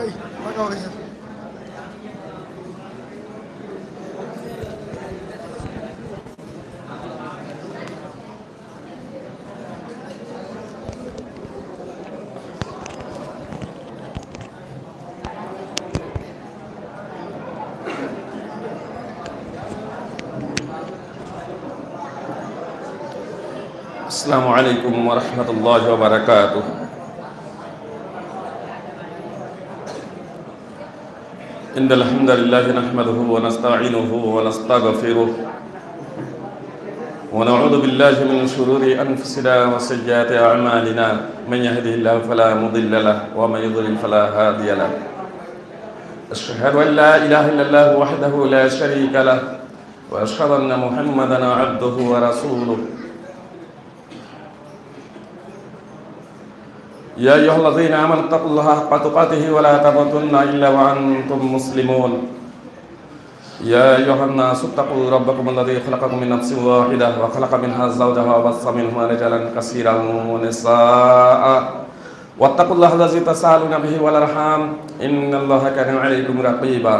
السلام عليكم ورحمة الله وبركاته. إن الحمد لله نحمده ونستعينه ونستغفره ونعوذ بالله من شرور أنفسنا وسيئات أعمالنا. من يهده الله فلا مضل له ومن يضلل فلا هادي له. أشهد أن لا إله إلا الله وحده لا شريك له وأشهد أن محمدا عبده ورسوله. يا أيها الذين آمنوا اتقوا الله حق تقاته ولا تموتن إلا وأنتم مسلمون. يا أيها الناس اتقوا ربكم الذي خلقكم من نفس واحدة وخلق منها زوجها وبث منهما رجالا كثيرا ونساء واتقوا الله الذي تساءلون به والأرحام إن الله كان عليكم رقيبا.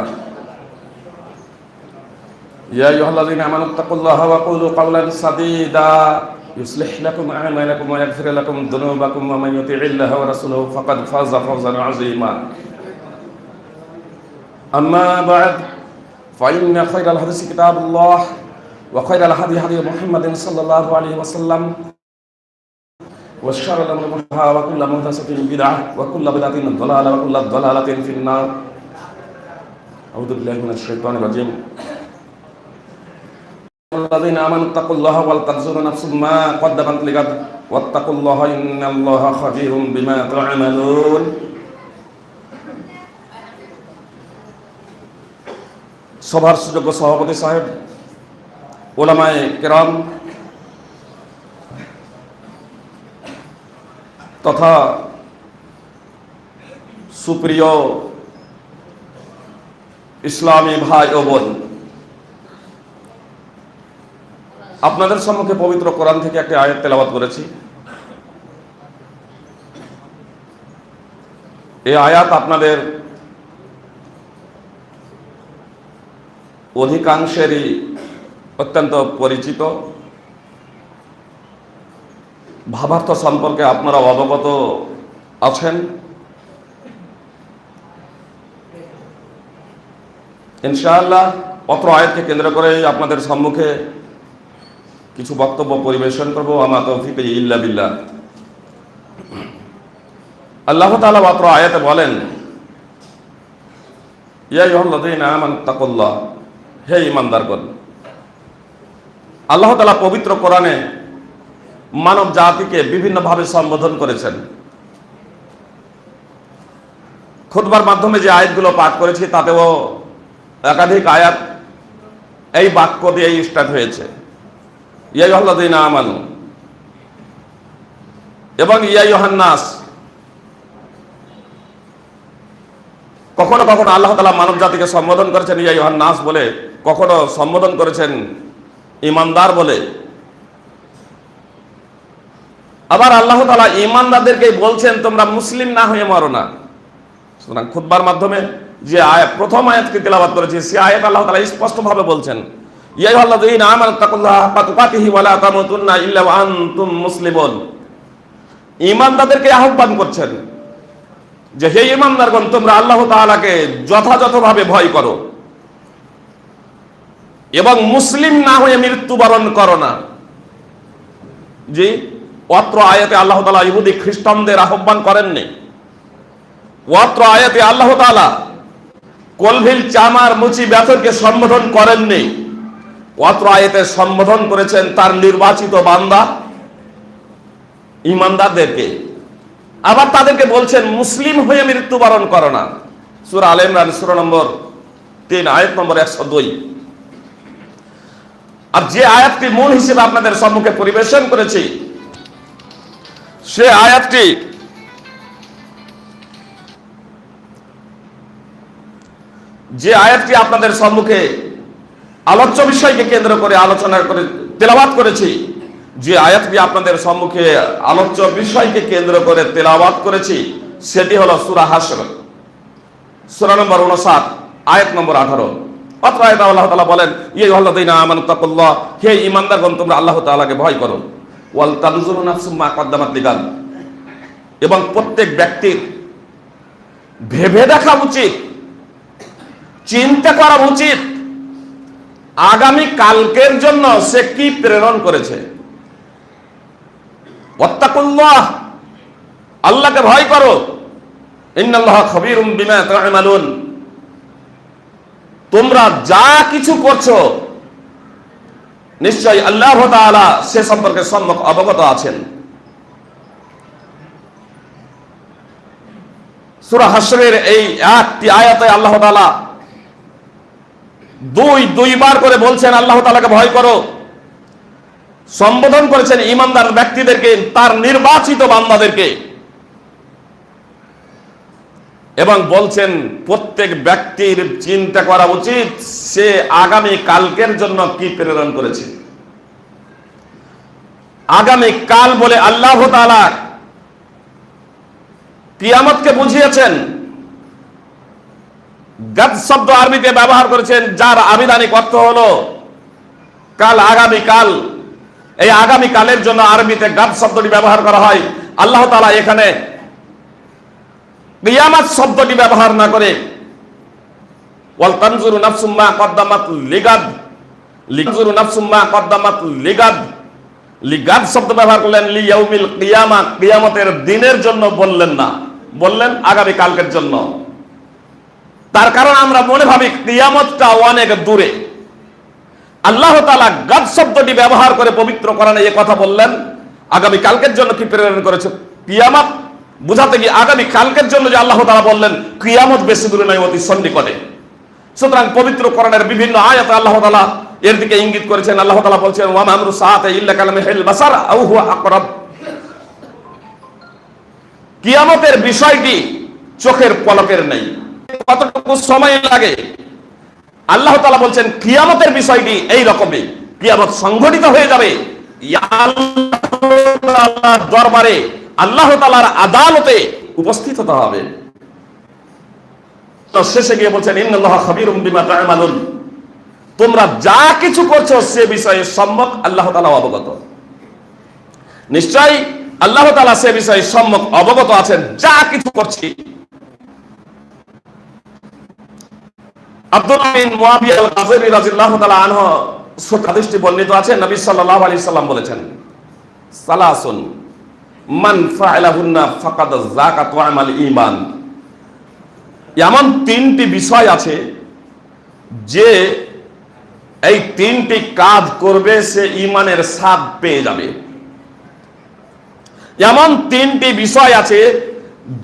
يا أيها الذين آمنوا اتقوا الله وقولوا قولا سديدا يصلح لكم أعمالكم ويغفر لكم ذنوبكم ومن يطع الله ورسوله فقد فاز فوزا عظيما. أما بعد فإن خير الحديث كتاب الله وخير الهدي هدي محمد صلى الله عليه وسلم وشر الأمور محدثاتها وكل محدثة بدعة وكل بدعة ضلالة وكل ضلالة في النار. أعوذ بالله من الشيطان الرجيم. الذين آمنوا اتقوا الله ولتنظر نفس ما قدمت لغد واتقوا الله إن الله خبير بما تعملون. সভার সুযোগ্য সভাপতি সাহেব, ওলামায়ে কেরাম তথা সুপ্রিয় ইসলামী ভাই ও বোন, আপনাদের সম্মুখে পবিত্র কোরআন থেকে একটি আয়াত তেলাওয়াত করেছি। এই আয়াত আপনাদের অধিকাংশেরই অত্যন্ত পরিচিত। ভাবার্থ সম্পর্কে আপনারা অবগত আছেন। ইনশাআল্লাহ অত্র আয়াতকে কেন্দ্র করে আপনাদের সম্মুখে কিছু বক্তব্য পরিবেশন করব। আমা তৌফিক ইল্লা বিল্লাহ। আল্লাহ তাআলা অত্র আয়াতে বলেন, ইয়া আইয়ুহাল্লাযীনা আমানু তাকুল্লাহ, হে ঈমানদারগণ। আল্লাহ তাআলা পবিত্র কোরআনে মানব জাতিকে বিভিন্নভাবে সম্বোধন করেছেন। খুতবার মাধ্যমে যে আয়াতগুলো পাঠ করেছি তাতেও একাধিক আয়াত এই বাক্য দিয়ে স্টার্ট হয়েছে, ইয়া আইয়ুহাল্লাযীনা আমানু এবং ইয়া আইয়ুহান নাস। কখনো কখনো আল্লাহ তাআলা মানব জাতিকে সম্বোধন করেছেন ইয়া আইয়ুহান নাস বলে, কখনো সম্বোধন করেছেন ঈমানদার বলে। আবার আল্লাহ তাআলা ঈমানদারদেরকেই বলছেন তোমরা মুসলিম না হয়ে মরো না। সুতরাং খুতবার মাধ্যমে যে আয়াত প্রথম আয়াতকে তেলাওয়াত করেছি সে আয়াত আল্লাহ তাআলা স্পষ্টভাবে বলছেন, ইয়া আইয়ুহাল্লাযীনা আমানু তাকুল্লাহা হাক্কা তুকাতিহি ওয়া লা তামুতুন্না ইল্লা ওয়া আনতুম মুসলিমুন। ঈমানদারদেরকে আহ্বান করছেন যে হে ঈমানদারগণ, তোমরা আল্লাহ তাআলাকে যথাযথভাবে ভয় করো এবং মুসলিম না হয়ে মৃত্যুবরণ করো না। জি, অত্র আয়াতে আল্লাহ তাআলা ইহুদি খ্রিস্টানদের আহ্বান করেননি। অত্র আয়াতে আল্লাহ তাআলা কলভিল চামার মুচি ব্যাথরকে সম্বোধন করেননি। অত্র আয়াতে সম্বোধন করেছেন তার নির্বাচিত বান্দা ঈমানদারদেরকে। আবার তাদেরকে বলছেন মুসলিম হয়ে মৃত্যুবরণ করো না। সূরা আলে ইমরান সূরা নম্বর 3 আয়াত নম্বর 102। আর যে আয়াতটি মূল হিসেবে আপনাদের সম্মুখে পরিবেশন করেছি সে আয়াতটি আপনাদের সম্মুখে আলোচ্য বিষয়কে কেন্দ্র করে আলোচনা করে তেলাওয়াত করেছি, যে আয়াতটি আপনাদের সম্মুখে আলোচ্য বিষয়কে কেন্দ্র করে তেলাওয়াত করেছি সেটি হলো সূরা হাশর। সূরা নম্বর 59 আয়াত নম্বর 18। অত্র আয়াতে আল্লাহ তাআলা বলেন, ইয়া আইয়ুহাল্লাযীনা আমানু তাকুল্লাহ, হে ঈমানদারগণ তোমরা আল্লাহ তাআলাকে ভয় করো। ওয়াল তানজুরু নাফসুম মা কদ্দামাত লিগাদ, এবং প্রত্যেক ব্যক্তির ভেবে দেখা উচিত, চিন্তা করা উচিত আগামী কালকের জন্য সে কি প্রেরণ করেছে। ওয়াত্তাকুল্লাহ, আল্লাহকে ভয় করো। ইন্নাল্লাহা খাবীরুম বিমা তা'মালুন, তোমরা যা কিছু করছো নিশ্চয়ই আল্লাহ তাআলা সে সম্পর্কে সম্যক অবগত আছেন। সূরা হাশরের এই একটি আয়াতে আল্লাহ তাআলা দুইবার করে বলছেন আল্লাহ তাআলাকে ভয় করো, সম্বোধন করেছেন ঈমানদার ব্যক্তিদেরকে, তার নির্বাচিত বান্দাদেরকে, এবং বলছেন প্রত্যেক ব্যক্তির চিন্তা করা উচিত সে আগামী কালকের জন্য কি প্রেরণ করেছে। আগামী কাল বলে আল্লাহ তাআলা কিয়ামতকে বুঝিয়েছেন। গাদ শব্দ আরবিতে ব্যবহার করেছেন, যার আবিধানিক অর্থ হলো কাল, আগামী কাল। এই আগামী কালের জন্য আরবিতে গাদ শব্দটি ব্যবহার করা হয়। আল্লাহ তাআলা এখানে কিয়ামত শব্দটি ব্যবহার না করে ওয়াল তানজুরু নাফসুম মা কদ্দামাত লিগাদ, লিনজুরু নাফসুম মা কদ্দামাত লিগাদ, লিগাদ শব্দ ব্যবহার করলেন লিয়াউমিল কিয়ামা, কিয়ামতের দিনের জন্য বললেন না, বললেন আগামী কালকের জন্য। তার কারণ আমরা মনে ভাবি কিয়ামতটা অনেক দূরে। আল্লাহ তাআলা গাদ শব্দটি ব্যবহার করে পবিত্র কোরআনে এই কথা বললেন, আগামী কালকের জন্য কি প্রেরণ করেছে। কিয়ামত বুঝাতে গিয়ে আগামী কালকের জন্য যে আল্লাহ তাআলা বললেন, কিয়ামত বেশি দূরে নয়, অতি সন্নিকটে। সুতরাং পবিত্র কোরআনের বিভিন্ন আয়াতে আল্লাহ তাআলা এর দিকে ইঙ্গিত করেছেন। আল্লাহ তাআলা বলছেন, ওয়া মা আমরু সাআতি ইল্লা কালামিহিল বাসার আও হুয়া আকরাব, কিয়ামতের বিষয়টি চোখের পলকের নেই, কতটুকু সময় লাগে। আল্লাহ তাআলা বলছেন কিয়ামতের বিষয়টি এই রকমই, কিয়ামত সংঘটিত হয়ে যাবে আল্লাহর দরবারে, আল্লাহ তাআলার আদালতে উপস্থিত হতে হবে। তো শেষে গিয়ে বলছেন, ইন্নাল্লাহা খাবীরুম বিমা তা'মালুন, তোমরা যা কিছু করছো সে বিষয়ে সম্যক আল্লাহ তাআলা অবগত। নিশ্চয়ই আল্লাহ তাআলা সে বিষয়ে সম্যক অবগত আছেন, যা কিছু করছি। আব্দুল্লাহ বিন মুআবিয়া আল-গাযরি রাদিয়াল্লাহু তাআলা আনহু হাদিসটি বর্ণিত আছে, নবী সাল্লাল্লাহু আলাইহি সাল্লাম বলেছেন, সালাসুন মান ফাআলাহুন্না ফাকাদ যাকা তুআমাল ঈমান, এমন তিনটি বিষয় আছে যে এই তিনটি কাজ করবে সে ঈমানের স্বাদ পেয়ে যাবে। এমন তিনটি বিষয় আছে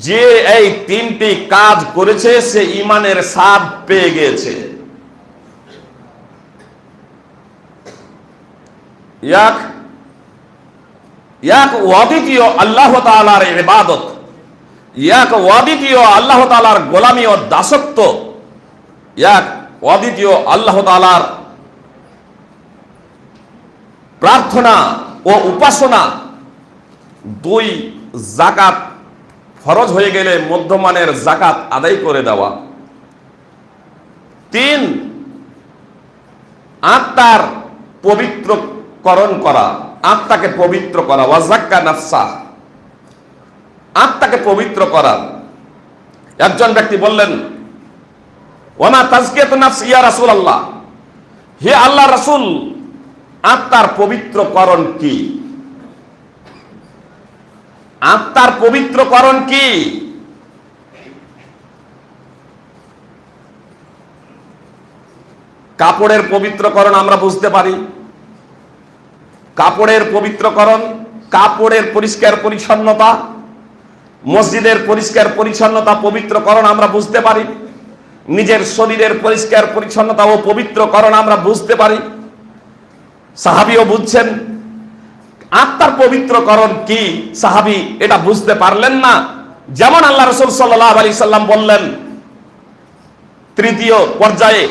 যে এই তিনটি কাজ করেছে সে ঈমানের স্বাদ পেয়ে গিয়েছে। এক অদ্বিতীয় আল্লাহ তাআলার ইবাদত, এক অদ্বিতীয় আল্লাহ তাআলার গোলামি ও দাসত্ব, এক অদ্বিতীয় আল্লাহ তাআলার প্রার্থনা ও উপাসনা, দুই যাকাত ফরজ হয়ে গেলে মধ্যমানের যাকাত আদায় করে দেওয়া, তিন আত্মার পবিত্রকরণ করা, আত্মাকে পবিত্র করা, ওয়াজাক্কা নাফসা, আত্মাকে পবিত্র করা। একজন ব্যক্তি বললেন, ওয়ামা তাজকিয়াতু নাফস ইয়া রাসূলুল্লাহ, হে আল্লাহ রাসূল, আত্মার পবিত্রকরণ কি? আত্মার পবিত্রকরণ কি? কাপড়ের পবিত্রকরণ আমরা বুঝতে পারি, কাপড়ের পবিত্রকরণ, কাপড়ের পরিষ্কার পরিচ্ছন্নতা, মসজিদের পরিষ্কার পরিচ্ছন্নতা, পবিত্রকরণ আমরা বুঝতে পারি। নিজের শরীরের পরিষ্কার পরিচ্ছন্নতা ও পবিত্রকরণ আমরা বুঝতে পারি। সাহাবীও বুঝছেন। আত্মার পবিত্রকরণ কি সাহাবী এটা বুঝতে পারলেন না। যেমন আল্লাহ রাসূল সাল্লাল্লাহু আলাইহি সাল্লাম বললেন তৃতীয় পর্যায়ে,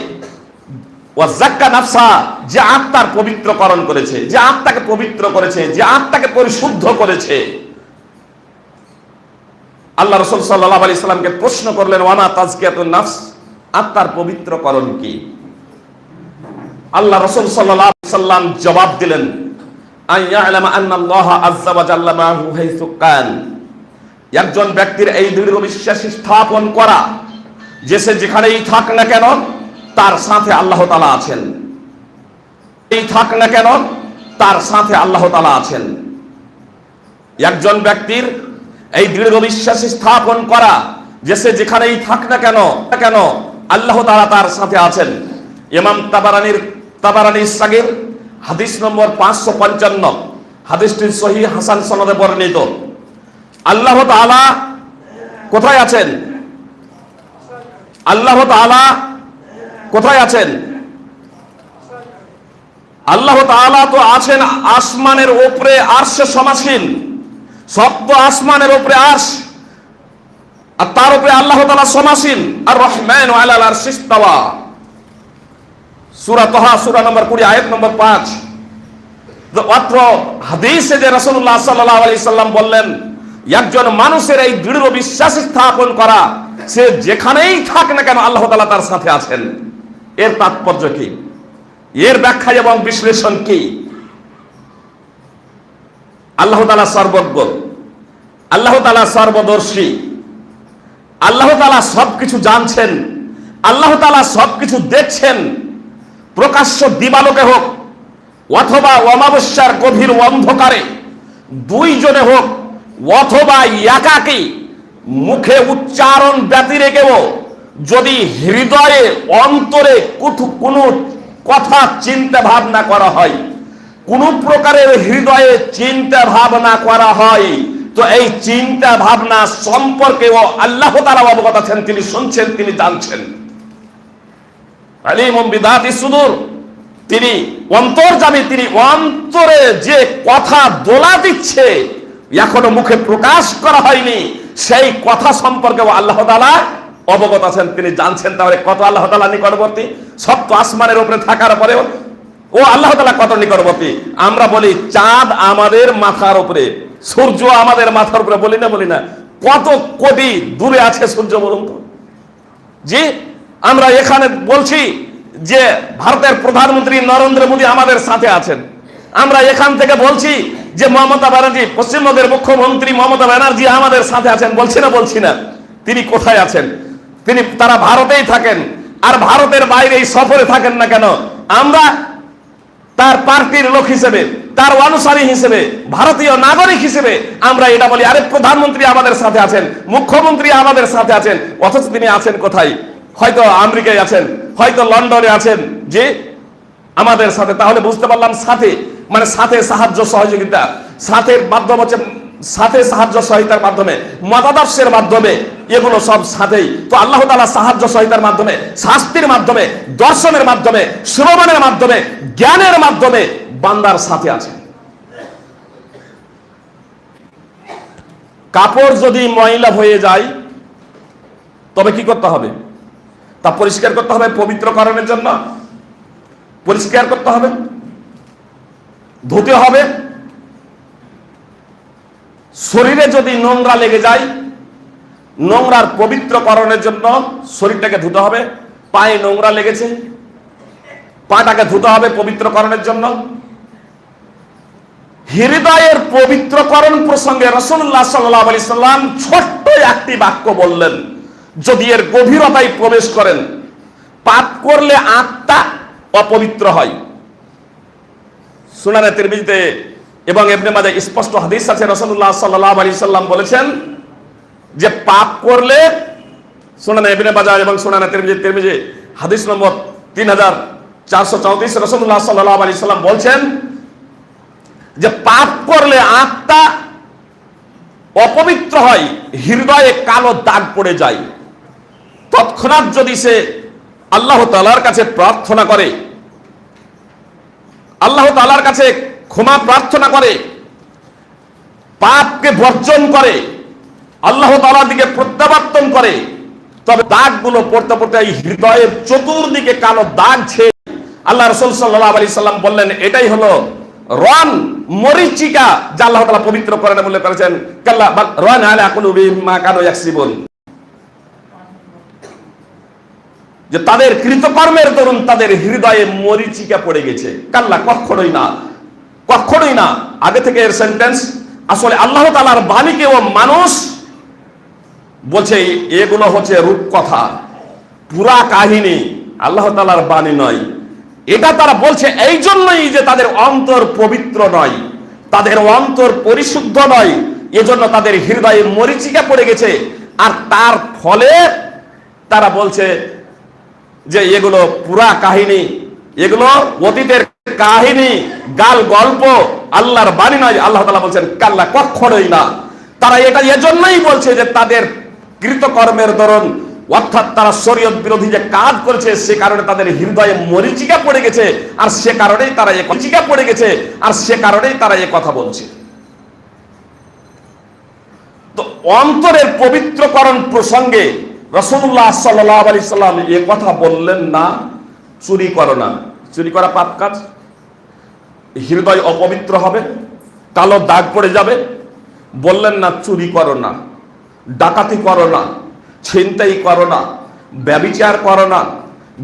ওয়াজাক্কা নাফসা, যে আত্মার পবিত্রকরণ করেছে, যে আত্মাকে পবিত্র করেছে, যে আত্মাকে পরিশুদ্ধ করেছে, আল্লাহ রাসূল সাল্লাল্লাহু আলাইহি সাল্লামকে প্রশ্ন করলেন, ওয়ামা তাজকিয়াতুন নাফস, আত্মার পবিত্রকরণ কি? আল্লাহ রাসূল সাল্লাল্লাহু আলাইহি সাল্লাম জবাব দিলেন, আইয়ালামা আন্নাল্লাহা আযজা ওয়া জাল্লা মাহু হাইসু কান। একজন ব্যক্তির এই দৃঢ় বিশ্বাস স্থাপন করা যে সে যেখানেই থাক না কেন তার সাথে আল্লাহ তাআলা আছেন, এই থাক না কেন তার সাথে আল্লাহ তাআলা আছেন। একজন ব্যক্তির এই দৃঢ় বিশ্বাস স্থাপন করা যে সে যেখানেই থাক না কেন আল্লাহ তাআলা তার সাথে আছেন। ইমাম তাবারানী সাগীর হাদিস নম্বর 555, হাদিসটি সহিহ হাসান সনদে বর্ণিত। আল্লাহ তাআলা কোথায় আছেন? আল্লাহ তাআলা কোথায় আছেন? আল্লাহ তাআলা তো আছেন আসমানের উপরে আরশে সমাসীন, সপ্ত আসমানের উপরে আরশ, আর তার উপরে আল্লাহ তাআলা সমাসীন। আর রহমান আলাল আরশি ইস্তাওয়া, সূরা তাহা সূরা নম্বর 20 আয়াত নম্বর 5। অত্র হাদিসে যে রাসূলুল্লাহ সাল্লাল্লাহু আলাইহি সাল্লাম বললেন, একজন মানুষের এই দৃঢ় বিশ্বাস স্থাপন করা সে যেখানেই থাক না কেন আল্লাহ তাআলা তার সাথে আছেন। এর তাৎপর্য কি? এর ব্যাখ্যা এবং বিশ্লেষণ কি? আল্লাহ তাআলা সর্বজ্ঞ, আল্লাহ তাআলা সর্বদর্শী, আল্লাহ তাআলা সবকিছু জানছেন, আল্লাহ তাআলা সবকিছু দেখছেন। প্রকাশ্য দিবালোকে হোক অথবা অমাবস্যার গভীর অন্ধকারে, দুইজনে হোক অথবা একাকী, মুখে উচ্চারণ ব্যতি রেখেও যদি হৃদয়ে অন্তরে কোনো কথা চিন্তা ভাবনা করা হয়, কোন প্রকারের হৃদয়ে চিন্তা ভাবনা করা হয়, তো এই চিন্তা ভাবনা সম্পর্কেও আল্লাহ তাআলা অবগত আছেন, তিনি শুনছেন, তিনি জানছেন। আলিমুম বিদাতি সুদূর, তিনি অন্তর্যামী, তিনি অন্তরে যে কথা দোলা দিচ্ছে এখনো মুখে প্রকাশ করা হয়নি, সেই কথা সম্পর্কেও আল্লাহ তাআলা অবগত আছেন, তিনি জানছেন। তাহলে কত আল্লাহ তাআলা নিকটবর্তী? সপ্ত আসমানের উপরে থাকার পরেও ও আল্লাহ তাআলা কত নিকটবর্তী? আমরা বলি চাঁদ আমাদের মাথার উপরে, সূর্য আমাদের মাথার উপরে, বলি না? কত কোটি দূরে আছে সূর্য বলুন তো? জি, আমরা এখানে বলছি যে ভারতের প্রধানমন্ত্রী নরেন্দ্র মোদী আমাদের সাথে আছেন। আমরা এখান থেকে বলছি যে মমতা ব্যানার্জি, পশ্চিমবঙ্গের মুখ্যমন্ত্রী মমতা ব্যানার্জি আমাদের সাথে আছেন। বলছি না? তিনি কোথায় আছেন? তারা ভারতেই থাকেন, আর ভারতের বাইরে এই সফরে থাকেন না কেন? আমরা তার পার্টির লোক হিসেবে, তার অনুসারী হিসেবে, ভারতীয় নাগরিক হিসেবে আমরা এটা বলি, আরে প্রধানমন্ত্রী আমাদের সাথে আছেন, মুখ্যমন্ত্রী আমাদের সাথে আছেন, অথচ তিনি আছেন কোথায়? হয়তো আমেরিকায় আছেন, হয়তো লন্ডনে আছেন, যে আমাদের সাথে। তাহলে বুঝতে পারলাম সাথে মানে সাথে সাহায্য সহযোগিতা, সাথের মাধ্যম হচ্ছে সাথে সাহায্য সহায়তার মাধ্যমে, মতাদর্শের মাধ্যমে, এগুলো সব সাথেই। তো আল্লাহ তাআলা সাহায্য সহায়তার মাধ্যমে, শাস্তির মাধ্যমে, দর্শনের মাধ্যমে, শ্রবণের মাধ্যমে, জ্ঞানের মাধ্যমে বান্দার সাথে আছে। কাপড় যদি ময়লা হয়ে যায় তবে কি করতে হবে? তা পরিষ্কার করতে হবে, পবিত্রকরণের জন্য পরিষ্কার করতে হবে, ধুতে হবে। শরীরে যদি নোংরা লেগে যায়, নোংরার পবিত্রকরণের জন্য শরীরটাকে ধুতে হবে। পায়ে নোংরা লেগেছে, পাটাকে ধুতে হবে পবিত্রকরণের জন্য। হৃদয়ের পবিত্রকরণ প্রসঙ্গে রাসূলুল্লাহ সাল্লাল্লাহু আলাইহি সাল্লাম ছোট্ট একটি বাক্য বললেন, যদি এর গভীরতায় প্রবেশ করেন, পাপ করলে আত্মা অপবিত্র হয়। সুনানে তিরমিজিতে এবং ইবনে মাজাহ স্পষ্ট হাদিস আছে, রাসূলুল্লাহ সাল্লাল্লাহু আলাইহি সাল্লাম বলেছেন যে পাপ করলে, সুনানে ইবনে মাজাহ এবং সুনানে তিরমিজি হাদিস নম্বর 3434, রাসূলুল্লাহ সাল্লাল্লাহু আলাইহি সাল্লাম বলছেন যে পাপ করলে আত্মা অপবিত্র হয়, হৃদয়ে কালো দাগ পড়ে যায়। তৎক্ষণাৎ যদি সে আল্লাহ তাআলার কাছে প্রার্থনা করে, আল্লাহ তাআলার কাছে ক্ষমা প্রার্থনা করে, পাপকে বর্জন করে, আল্লাহ তাআলার দিকে প্রত্যাবর্তন করে, তবে দাগগুলো পড়তে পড়তে এই হৃদয়ের চতুর্দিকে কালো দাগ ছেয়ে আল্লাহ রাসূল সাল্লাল্লাহু আলাইহি সাল্লাম বললেন, এটাই হলো রন মরিচিকা যা আল্লাহ তাআলা পবিত্র কোরআনে উল্লেখ করেছেন, কাল্লা বাল রানা আলা কুলুবিহিম মা কানু ইয়াকসিবুন, যে তাদের কৃতকর্মের দরুন তাদের হৃদয়ে মরিচিকা পড়ে গেছে। কাল্লা, কখনোই না, কখনোই না। আগে থেকে এর সেন্টেন্স, আসলে আল্লাহ তাআলার বাণীকেও মানুষ বলছে এগুলো হচ্ছে রূপকথা, পুরা কাহিনী, আল্লাহ তাআলার বাণী নয়। এটা তারা বলছে এই জন্যই যে তাদের অন্তর পবিত্র নয়, তাদের অন্তর পরিশুদ্ধ নয়, এজন্য তাদের হৃদয়ে মরিচিকা পড়ে গেছে। আর তার ফলে তারা বলছে যে এগুলো পুরা কাহিনী, এগুলো অতীতের কাহিনী, গাল গল্প, আল্লাহর বাণী নয়। আল্লাহ তাআলা বলছেন কাল্লা, কখনোই না। তারা এটা এজন্যই বলছে যে তাদের কৃতকর্মের দরুন, অর্থাৎ তারা শরীয়ত বিরোধী যে কাজ করেছে সে কারণে তাদের হৃদয়ে মরিচিকা পড়ে গেছে, আর সে কারণেই তারা এই মরিচিকা পড়ে গেছে, আর সে কারণেই তারা এই কথা বলছে। তো অন্তরের পবিত্রকরণ প্রসঙ্গে রাসূলুল্লাহ সাল্লাল্লাহু আলাইহি সাল্লাম এই কথা বললেন না চুরি করো না, চুরি করা পাপ কাজ, হৃদয় অপবিত্র হবে, কালো দাগ পড়ে যাবে। বললেন না চুরি করো না, ডাকাতি করো না, ছিনতাই করো না, ব্যভিচার করো না,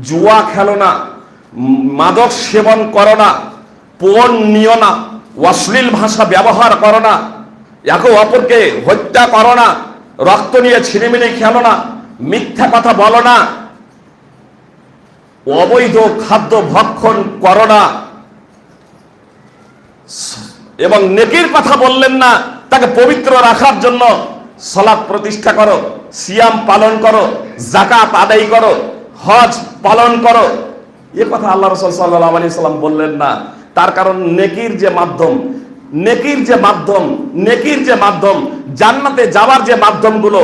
জুয়া খেলো না, মাদক সেবন করো না, পণ নিও না, অশ্লীল ভাষা ব্যবহার করো না, একে অপরকে হত্যা করো না, রক্ত নিয়ে ছিনিমিনি খেলো না, মিথ্যা কথা বলো না, অবৈধ খাদ্য ভক্ষণ করো না, এবং নেকির কথা বললেন না, তাকে পবিত্র রাখার জন্য সালাত প্রতিষ্ঠা করো, সিয়াম পালন করো, যাকাত আদায় করো, হজ পালন করো। এ কথা আল্লাহ রাসূল সাল্লাল্লাহু আলাইহি সাল্লাম বললেন না। তার কারণ নেকির যে মাধ্যম, নেকির যে মাধ্যম, নেকির যে মাধ্যম, জান্নাতে যাওয়ার যে মাধ্যমগুলো,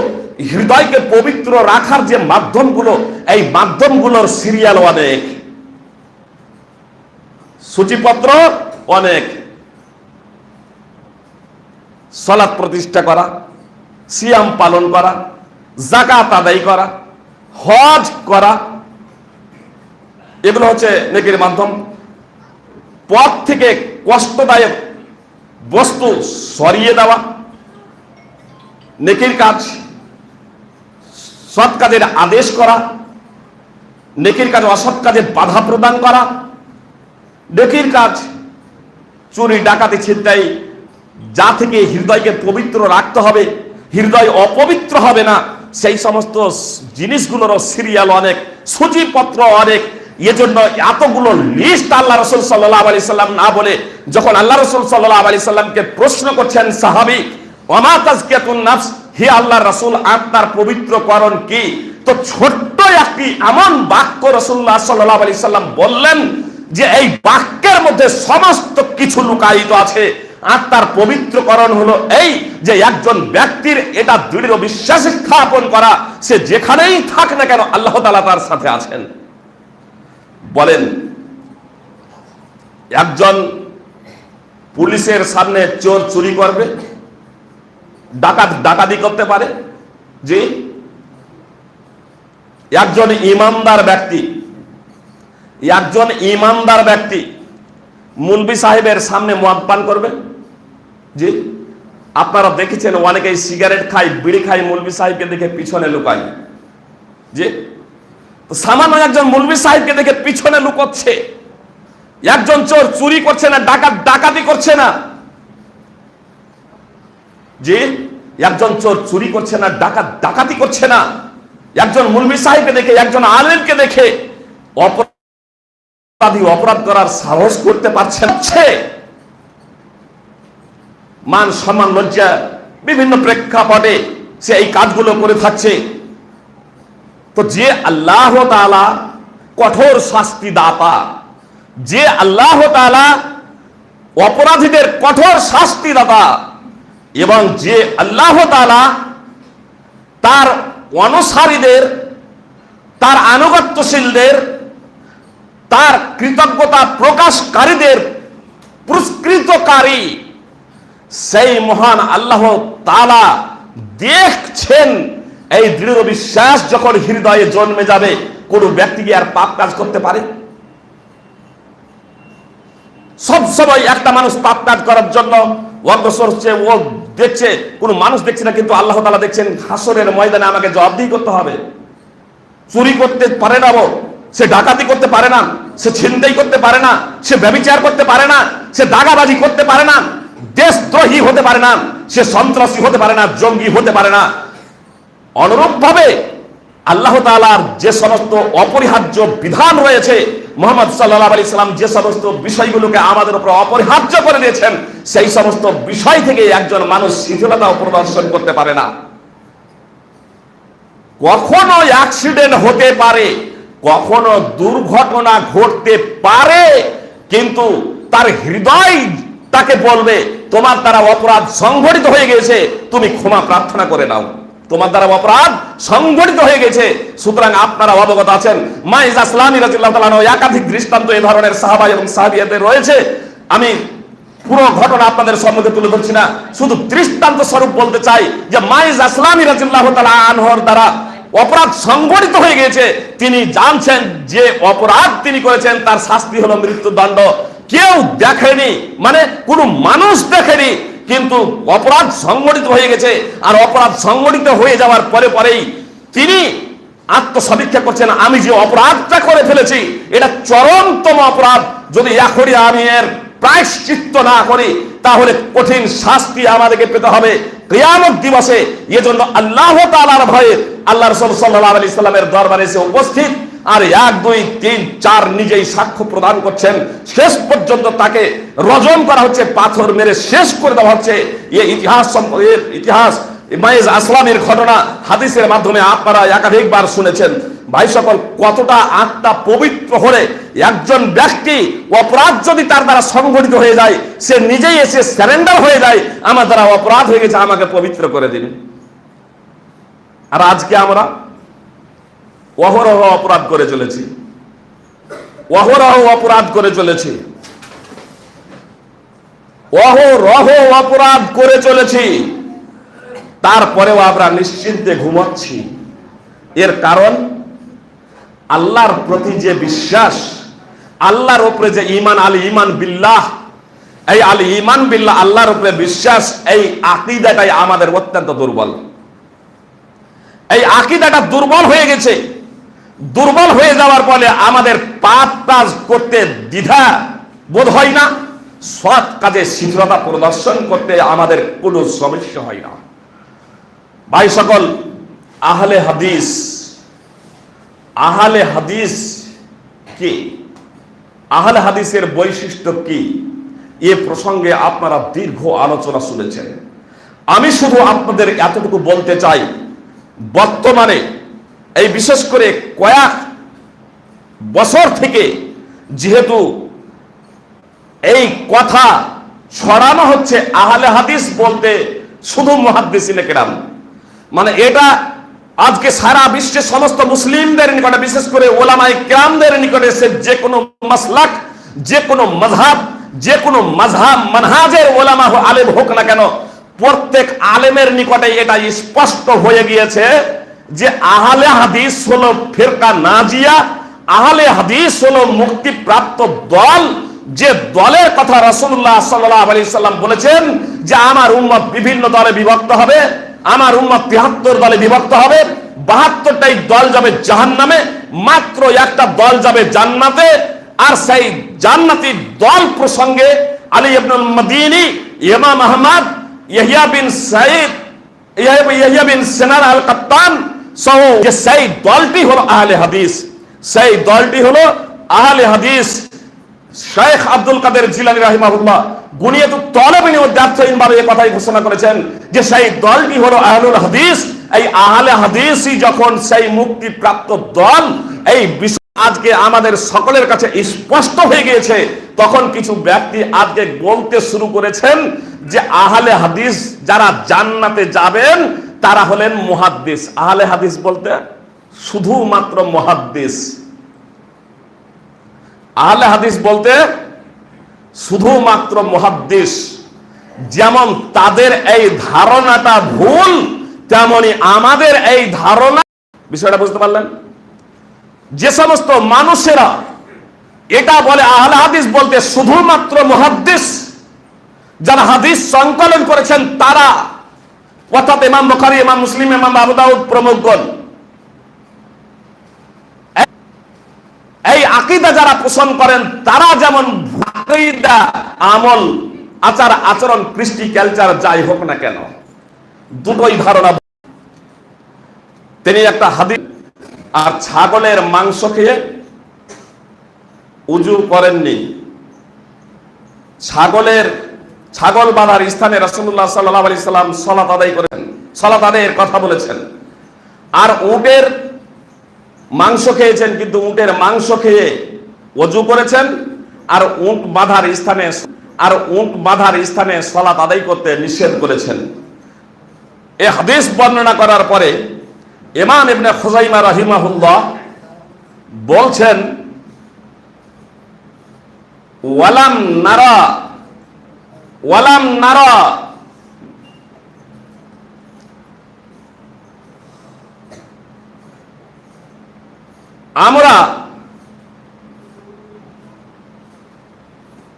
হৃদয়কে পবিত্র রাখার যে মাধ্যমগুলো, এই মাধ্যমগুলোর সিরিয়াল অনেক, সূচিপত্র অনেক। সালাত প্রতিষ্ঠা করা, সিয়াম পালন করা, যাকাত আদায় করা, হজ করা, এগুলো হচ্ছে নেকির মাধ্যম। পথ থেকে কষ্টদায়ক বস্তু সরিয়ে দেওয়া নেকির কাজ। সৎ কাজের আদেশ করা, নেকির কাজ। অসৎ কাজে বাধা প্রদান করা নেকির কাজ। চুরি, ডাকাতি, ছিনতাই, যা থেকে হৃদয়কে পবিত্র রাখতে হবে, হৃদয় অপবিত্র হবে না, সেই সমস্ত জিনিসগুলোরও সিরিয়াল অনেক, সূচিপত্র অনেক। এজন্য এতগুলো লিস্ট আল্লাহ রাসূল সাল্লাল্লাহু আলাইহি সাল্লাম না বলে, যখন আল্লাহ রাসূল সাল্লাল্লাহু আলাইহি সাল্লামকে প্রশ্ন করছেন সাহাবী, ওয়ামা তাজকিয়াতুন নাফস, হে আল্লাহর রাসূল আপনার পবিত্রকরণ কি, তো ছোট্ট একটি এমন বাক্য রাসূলুল্লাহ সাল্লাল্লাহু আলাইহি সাল্লাম বললেন যে এই বাক্যের মধ্যে সমস্ত কিছু লুকায়িত আছে। আত্মার পবিত্রকরণ হলো এই যে একজন ব্যক্তির এটা দৃঢ় বিশ্বাস স্থাপন করা, সে যেখানেই থাক না কেন আল্লাহ তাআলা তার সাথে আছেন। বলেন, একজন পুলিশের সামনে চোর চুরি করবে, ডাকাত ডাকাতি করতে পারে? যে একজন ইমানদার ব্যক্তি, একজন ইমানদার ব্যক্তি মুলবি সাহেবের সামনে মদ পান করবে? জি, আপনারা দেখেছেন অনেকেই সিগারেট খায়, বিড়ি খায়, মুলবি সাহেবকে দেখে পিছনে লুকায়। যে সামান্য একজন মুলবি সাহেবকে দেখে পিছনে লুকোচ্ছে। একজন চোর চুরি করছে না, ডাকাত ডাকাতি করছে না। যে একজন চোর চুরি করছে না, ডাকাত ডাকাতি করছে না। একজন মুলবি সাহেবকে দেখে, একজন আলেমকে দেখে অপরাধী অপরাধ করার সাহস করতে পারছেন। মান সম্মান লজ্জা বিভিন্ন প্রেক্ষাপটে সে এই কাজগুলো করে থাকছে। তো যে আল্লাহ তাআলা কঠোর শাস্তি দাতা, যে আল্লাহ তাআলা অপরাধীদের কঠোর শাস্তি দাতা, এবং যে আল্লাহ তাআলা তার অনুসারীদের, তার আনুগত্যশীলদের, তার কৃতজ্ঞতা প্রকাশকারীদের পুরস্কৃতকারী, সেই মহান আল্লাহ তাআলা দেখছেন। এই দৃঢ় বিশ্বাস যখন হৃদয়ে জন্মে যাবে, কোন ব্যক্তি কি আর পাপ কাজ করতে পারে? সব সময় একটা মানুষ পাপ কাজ করার জন্য অগ্রসর হচ্ছে, ও দেখছে কোনো মানুষ দেখছে না, কিন্তু আল্লাহ তাআলা দেখছেন হাসরের ময়দানে আমাকে জবাবদিহি করতে হবে। চুরি করতে পারে না, সে ডাকাতি করতে পারে না, সে ছিনতাই করতে পারে না, সে ব্যভিচার করতে পারে না, সে দাগাবাজি করতে পারে না, দেশদ্রোহী হতে পারে না, সে সন্ত্রাসী হতে পারে না, জঙ্গি হতে পারে না। অনুরূপভাবে আল্লাহ তাআলার যে সমস্ত অপরিহার্য বিধান রয়েছে, মুহাম্মদ সাল্লাল্লাহু আলাইহি সাল্লাম যে সমস্ত বিষয়গুলোকে আমাদের উপর অপরিহার্য করে দিয়েছেন, সেই সমস্ত বিষয় থেকে একজন মানুষ শিথিলতা প্রদর্শন করতে পারে না। কখনো অ্যাক্সিডেন্ট হতে পারে, কখনো দুর্ঘটনা ঘটতে পারে, কিন্তু তার হৃদয় তাকে বলবে তোমার দ্বারা অপরাধ সংঘটিত হয়ে গেছে, তুমি ক্ষমা প্রার্থনা করে নাও, তোমার দ্বারা অপরাধ সংঘটিত হয়ে গেছে। সুতরাং আপনারা অবগত আছেন, মাইজ আসলামী রাদিয়াল্লাহু তাআলা আনহু একাধিক দৃষ্টান্ত এই ধরনের সাহাবা এবং সাহাবিয়াদের রয়েছে। আমি পুরো ঘটনা আপনাদের সম্মুখে তুলে ধরছি না, শুধু দৃষ্টান্ত স্বরূপ বলতে চাই যে মাইজ আসলামী রাদিয়াল্লাহু তাআলা আনহুর দ্বারা অপরাধ সংঘটিত হয়ে গেছে। তিনি জানছেন যে অপরাধ তিনি করেছেন, তার শাস্তি হলো মৃত্যুদণ্ড। কেউ দেখেনি, মানে কোনো মানুষ দেখেনি, কিন্তু অপরাধ সংঘটিত হয়ে গেছে। আর অপরাধ সংঘটিত হয়ে যাওয়ার পরে পরেই তিনি আত্মসমীক্ষা করছেন, আমি যে অপরাধটা করে ফেলেছি এটা চরমতম অপরাধ, যদি এখনই আমি এর প্রায়শ্চিত্ত না করি তাহলে কঠিন শাস্তি আমাদেরকে পেতে হবে কিয়ামত দিবসে। এজন্য আল্লাহ তাআলার ভয়ে আল্লাহ রাসূল সাল্লাল্লাহু আলাইহি সাল্লামের দরবারে এসে উপস্থিত, আর 1 2 3 4 নিজেই সাক্ষ্য প্রদান করছেন। শেষ পর্যন্ত তাকে রজম করা হচ্ছে, পাথর মেরে শেষ করে দেওয়া হচ্ছে। এই ইতিহাস মাইজ আসলামের ঘটনা হাদিসের মাধ্যমে আপনারা একাধিকবার শুনেছেন। ভাই সকল, কতটা আত্মা পবিত্র হলে একজন ব্যক্তি অপরাধ যদি তার দ্বারা সংঘটিত হয়ে যায়, সে নিজেই এসে সারেন্ডার হয়ে যায়, আমার দ্বারা অপরাধ হয়ে গেছে, আমাকে পবিত্র করে দিন। আর আজকে আমরা অহরহ অপরাধ করে চলেছি, অহরহ অপরাধ করে চলেছি, অহরহ অপরাধ করে চলেছি, তারপরেও আমরা নিশ্চিন্তে ঘুমাচ্ছি। এর কারণ আল্লাহর প্রতি যে বিশ্বাস, আল্লাহর উপরে যে ঈমান, আল ঈমান বিল্লাহ, এই আল ঈমান বিল্লাহ আল্লাহর উপরে বিশ্বাস, এই আকীদাটাই আমাদের অত্যন্ত দুর্বল। এই আকীদাটা দুর্বল হয়ে গেছে। দুর্বল হয়ে যাওয়ার ফলে আমাদের পাপ কাজ করতে দ্বিধা বোধ হয় না, সৎ কাজে শিথিলতা প্রদর্শন করতে আমাদের কোনো সমস্যা হয় না। ভাই সকল, আহলে হাদিস, আহলে হাদিস কি? আহলে হাদিসের বৈশিষ্ট্য কি? এ প্রসঙ্গে আপনারা দীর্ঘ আলোচনা শুনেছেন। আমি শুধু আপনাদের এতটুকু বলতে চাই, বর্তমানে এই বিশেষ করে কয়েক বছর থেকে যেহেতু এই কথা ছড়ানো হচ্ছে আহলে হাদিস বলতে শুধু মুহাদ্দিসিনে কেরাম, মানে এটা আজকে সারা বিশ্বের সমস্ত মুসলিমদের নিকটে, বিশেষ করে ওলামায়ে কেরামদের নিকটে, সে যে কোনো মাসলাক, যে কোনো মাযহাব, যে কোনো মানহাজের ওলামা আলেম হোক না কেন, প্রত্যেক আলেমের নিকটে এটা স্পষ্ট হয়ে গিয়েছে যে আহলে হাদিস হলো ফিরকা নাজিয়া, আহলে হাদিস হলো মুক্তিপ্রাপ্ত দল। যে দলের কথা রাসূলুল্লাহ সাল্লাল্লাহু আলাইহি সাল্লাম বলেছেন যে আমার উম্মত বিভিন্ন দলে বিভক্ত হবে, আমার উম্মত ৭৩ দলে বিভক্ত হবে, ৭২টাই দল যাবে জাহান্নামে, মাত্র একটা দল যাবে জান্নাতে। আর সেই জান্নাতি দল প্রসঙ্গে আলী ইবনুল মাদিনী, ইমাম আহমদ, ইয়াহইয়া বিন সাঈদ, ইয়াহইয়া বিন সিনান আল কাত্তান সহ যে সেই দলটি হলো আহলে হাদিস, সেই দলটি হলো আহলে হাদিস। শেখ আব্দুল কাদের জিলানী রাহিমাহুল্লাহ বুনিয়াতুত তালিবিন ও দার্থহীনভাবে এই কথাই ঘোষণা করেছেন যে সেই দলটি হলো আহলুল হাদিস। এই আহলে হাদিসই যখন সেই মুক্তিপ্রাপ্ত দল, এই আজকে আমাদের সকলের কাছে স্পষ্ট হয়ে গিয়েছে, তখন কিছু ব্যক্তি আজকে বলতে শুরু করেছেন যে আহলে হাদিস যারা জান্নাতে যাবেন তারা হলেন মুহাদ্দিস। আহলে হাদিস বলতে শুধুমাত্র মুহাদ্দিস, আহলে হাদিস বলতে শুধুমাত্র মুহাদ্দিস। যেমন তাদের এই ধারণাটা ভুল, তেমনি আমাদের এই ধারণা, বিষয়টা বুঝতে পারলেন? যে সমস্ত মানুষেরা এটা বলে আহলে হাদিস বলতে শুধুমাত্র মুহাদ্দিস যারা হাদিস সংকলন করেছেন তারা, অর্থাৎ ইমাম বুখারী, ইমাম মুসলিম, ইমাম আবু দাউদ প্রমুখগণ। এই আকীদা যারা পোষণ করেন তারা যেমন আকীদা, আমল, আচার আচরণ, কৃষ্টি, কালচার যাই হোক না কেন, দুটোই ধারণা। তিনি একটা হাদিস আর ছাগলের মাংস খেয়ে উজু করেননি। ছাগল বাঁধার স্থানে রাসূলুল্লাহ সাল্লাল্লাহু আলাইহি সাল্লাম সালাত আদায় করেন, সালাত আদায়ের কথা বলেছেন। আর উটের মাংস খেয়েছেন, কিন্তু উটের মাংস খেয়ে ওযু করেছেন। আর উট বাঁধার স্থানে সালাত আদায় করতে নিষেধ করেছেন। এই হাদিস বর্ণনা করার পরে ইমাম ইবনে খুযাইমা রাহিমাহুল্লাহ বলছেন, ওয়ালাম নারা আমরা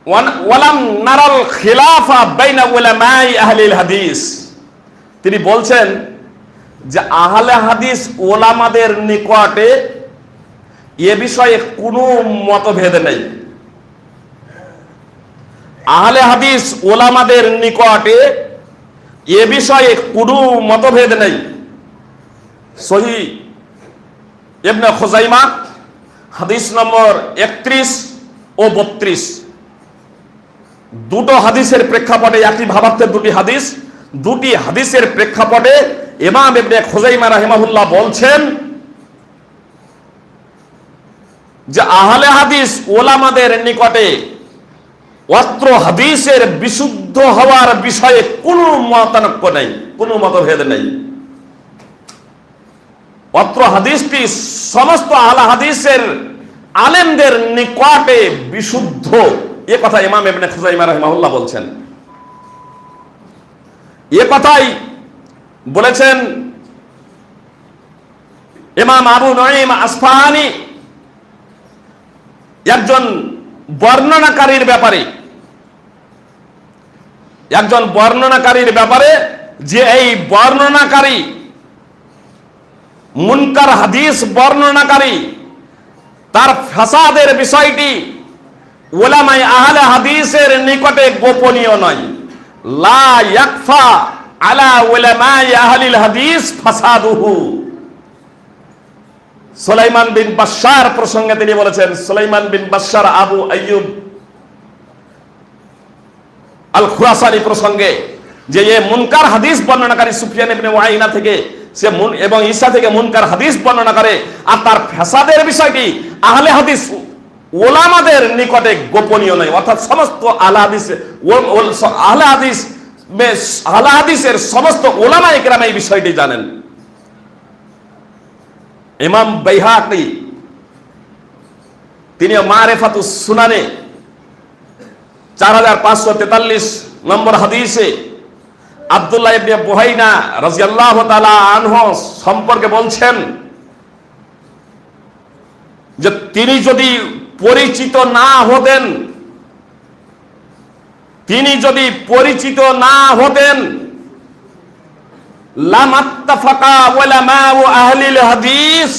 ওয়ালাম নারাল খিলাফা বাইনা উলামাই আহলিল হাদিস। তিনি বলছেন যে আহলে হাদিস ওলামাদের নিকটে এ বিষয়ে কোনো মতভেদ নেই। আহলে হাদিস ওলামাদের নিকটে এ বিষয়ে কোনো মতভেদ নেই। সহিহ ইবনে খুযাইমা হাদিস নম্বর 31 ও 32, দুটো হাদিসের প্রেক্ষাপটে, একই ভাবার্থের দুটি হাদিসের প্রেক্ষাপটে ইমাম ইবনে খুযাইমা রাহিমাহুল্লাহ বলছেন যে আহলে হাদিস ওলামাদের নিকটে অত্র হাদিসের বিশুদ্ধ হওয়ার বিষয়ে কোনো মতানক্য নেই, কোনো মতভেদ নেই। অত্র হাদিসটি সমস্ত আহলে হাদিসের আলেমদের নিকটে বিশুদ্ধ, এ কথা ইমাম ইবনে খুযাইমা রাহিমাহুল্লাহ বলছেন। এ কথাই বলেছেন ইমাম আবু নঈম আসফাহানি একজন বর্ণনাকারীর ব্যাপারে, যে এই বর্ণনাকারী মুনকার হাদিস বর্ণনাকারী, তার ফাসাদের বিষয়টি উলামায়ে আহলে হাদিসের নিকটে গোপনীয় নয়। লা ইয়াকফা আলা উলামায়ে আহলিল হাদিস ফাসাদুহু। সুলাইমান বিন বাশশার প্রসঙ্গে তিনি বলেছেন, সুলাইমান বিন বাশশার আবু আইয়ুব আল খুরাসানি প্রসঙ্গে, যে এ মুনকার হাদিস বর্ণনাকারী সুফিয়ান ইবনে উয়াইনা থেকে এবং ঈসা থেকে মুনকার হাদিস বর্ণনা করে, আর তার ফাসাদের বিষয়টি আহলে হাদিস ওলামাদের নিকটে গোপনীয় নয়। অর্থাৎ সমস্ত আহলে হাদিসের সমস্ত ওলামায়ে কেরাম এই বিষয়টি জানেন। ইমাম বাইহাকি তিনি মারিফাতুস সুনানে 4543 নম্বর হাদিসে আব্দুল্লাহ ইবনে বুহাইনা রাদিয়াল্লাহু তাআলা আনহু সম্পর্কে বলছেন যে তিনি যদি পরিচিত না হতেন লামাত্তাফাকা উলামাউ আহলিল হাদিস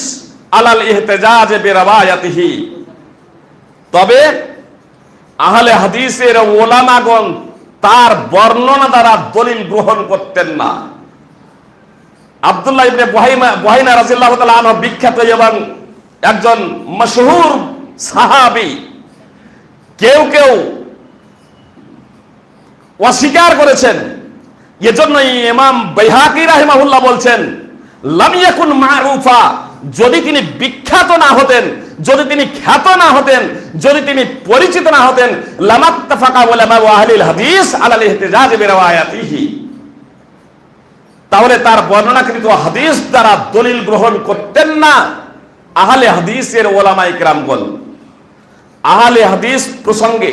আলাল ইহতিজাজ বিরিওয়ায়াতিহি। তবে আহলে হাদিসের ওলামাগণ তার বর্ণনা দ্বারা দলিল গ্রহণ করতেন না। আব্দুল্লাহ ইবনে বুহাইনা রাদিয়াল্লাহু তাআলা আনহু বিখ্যাত এবং একজন মশহুর সাহাবী। কেউ অস্বীকার করেছেন। এজন্য ইমাম বাইহাকি রাহিমাহুল্লাহ বলছেন, লাম ইয়াকুন মারুফা, যদি তিনি বিখ্যাত না হতেন, যদি তিনি খ্যাত না হতেন, যদি তিনি পরিচিত না হতেন, লামাত্তাফাকা উলামাউ আহলিল হাদিস আলাল ইহতিজাজ বিরিওয়ায়াতিহি, তাহলে তার বর্ণনাকৃত হাদিস দ্বারা দলিল গ্রহণ করতেন না আহলে হাদিসের ওলামায়ে কেরামগণ। আহলে হাদিস প্রসঙ্গে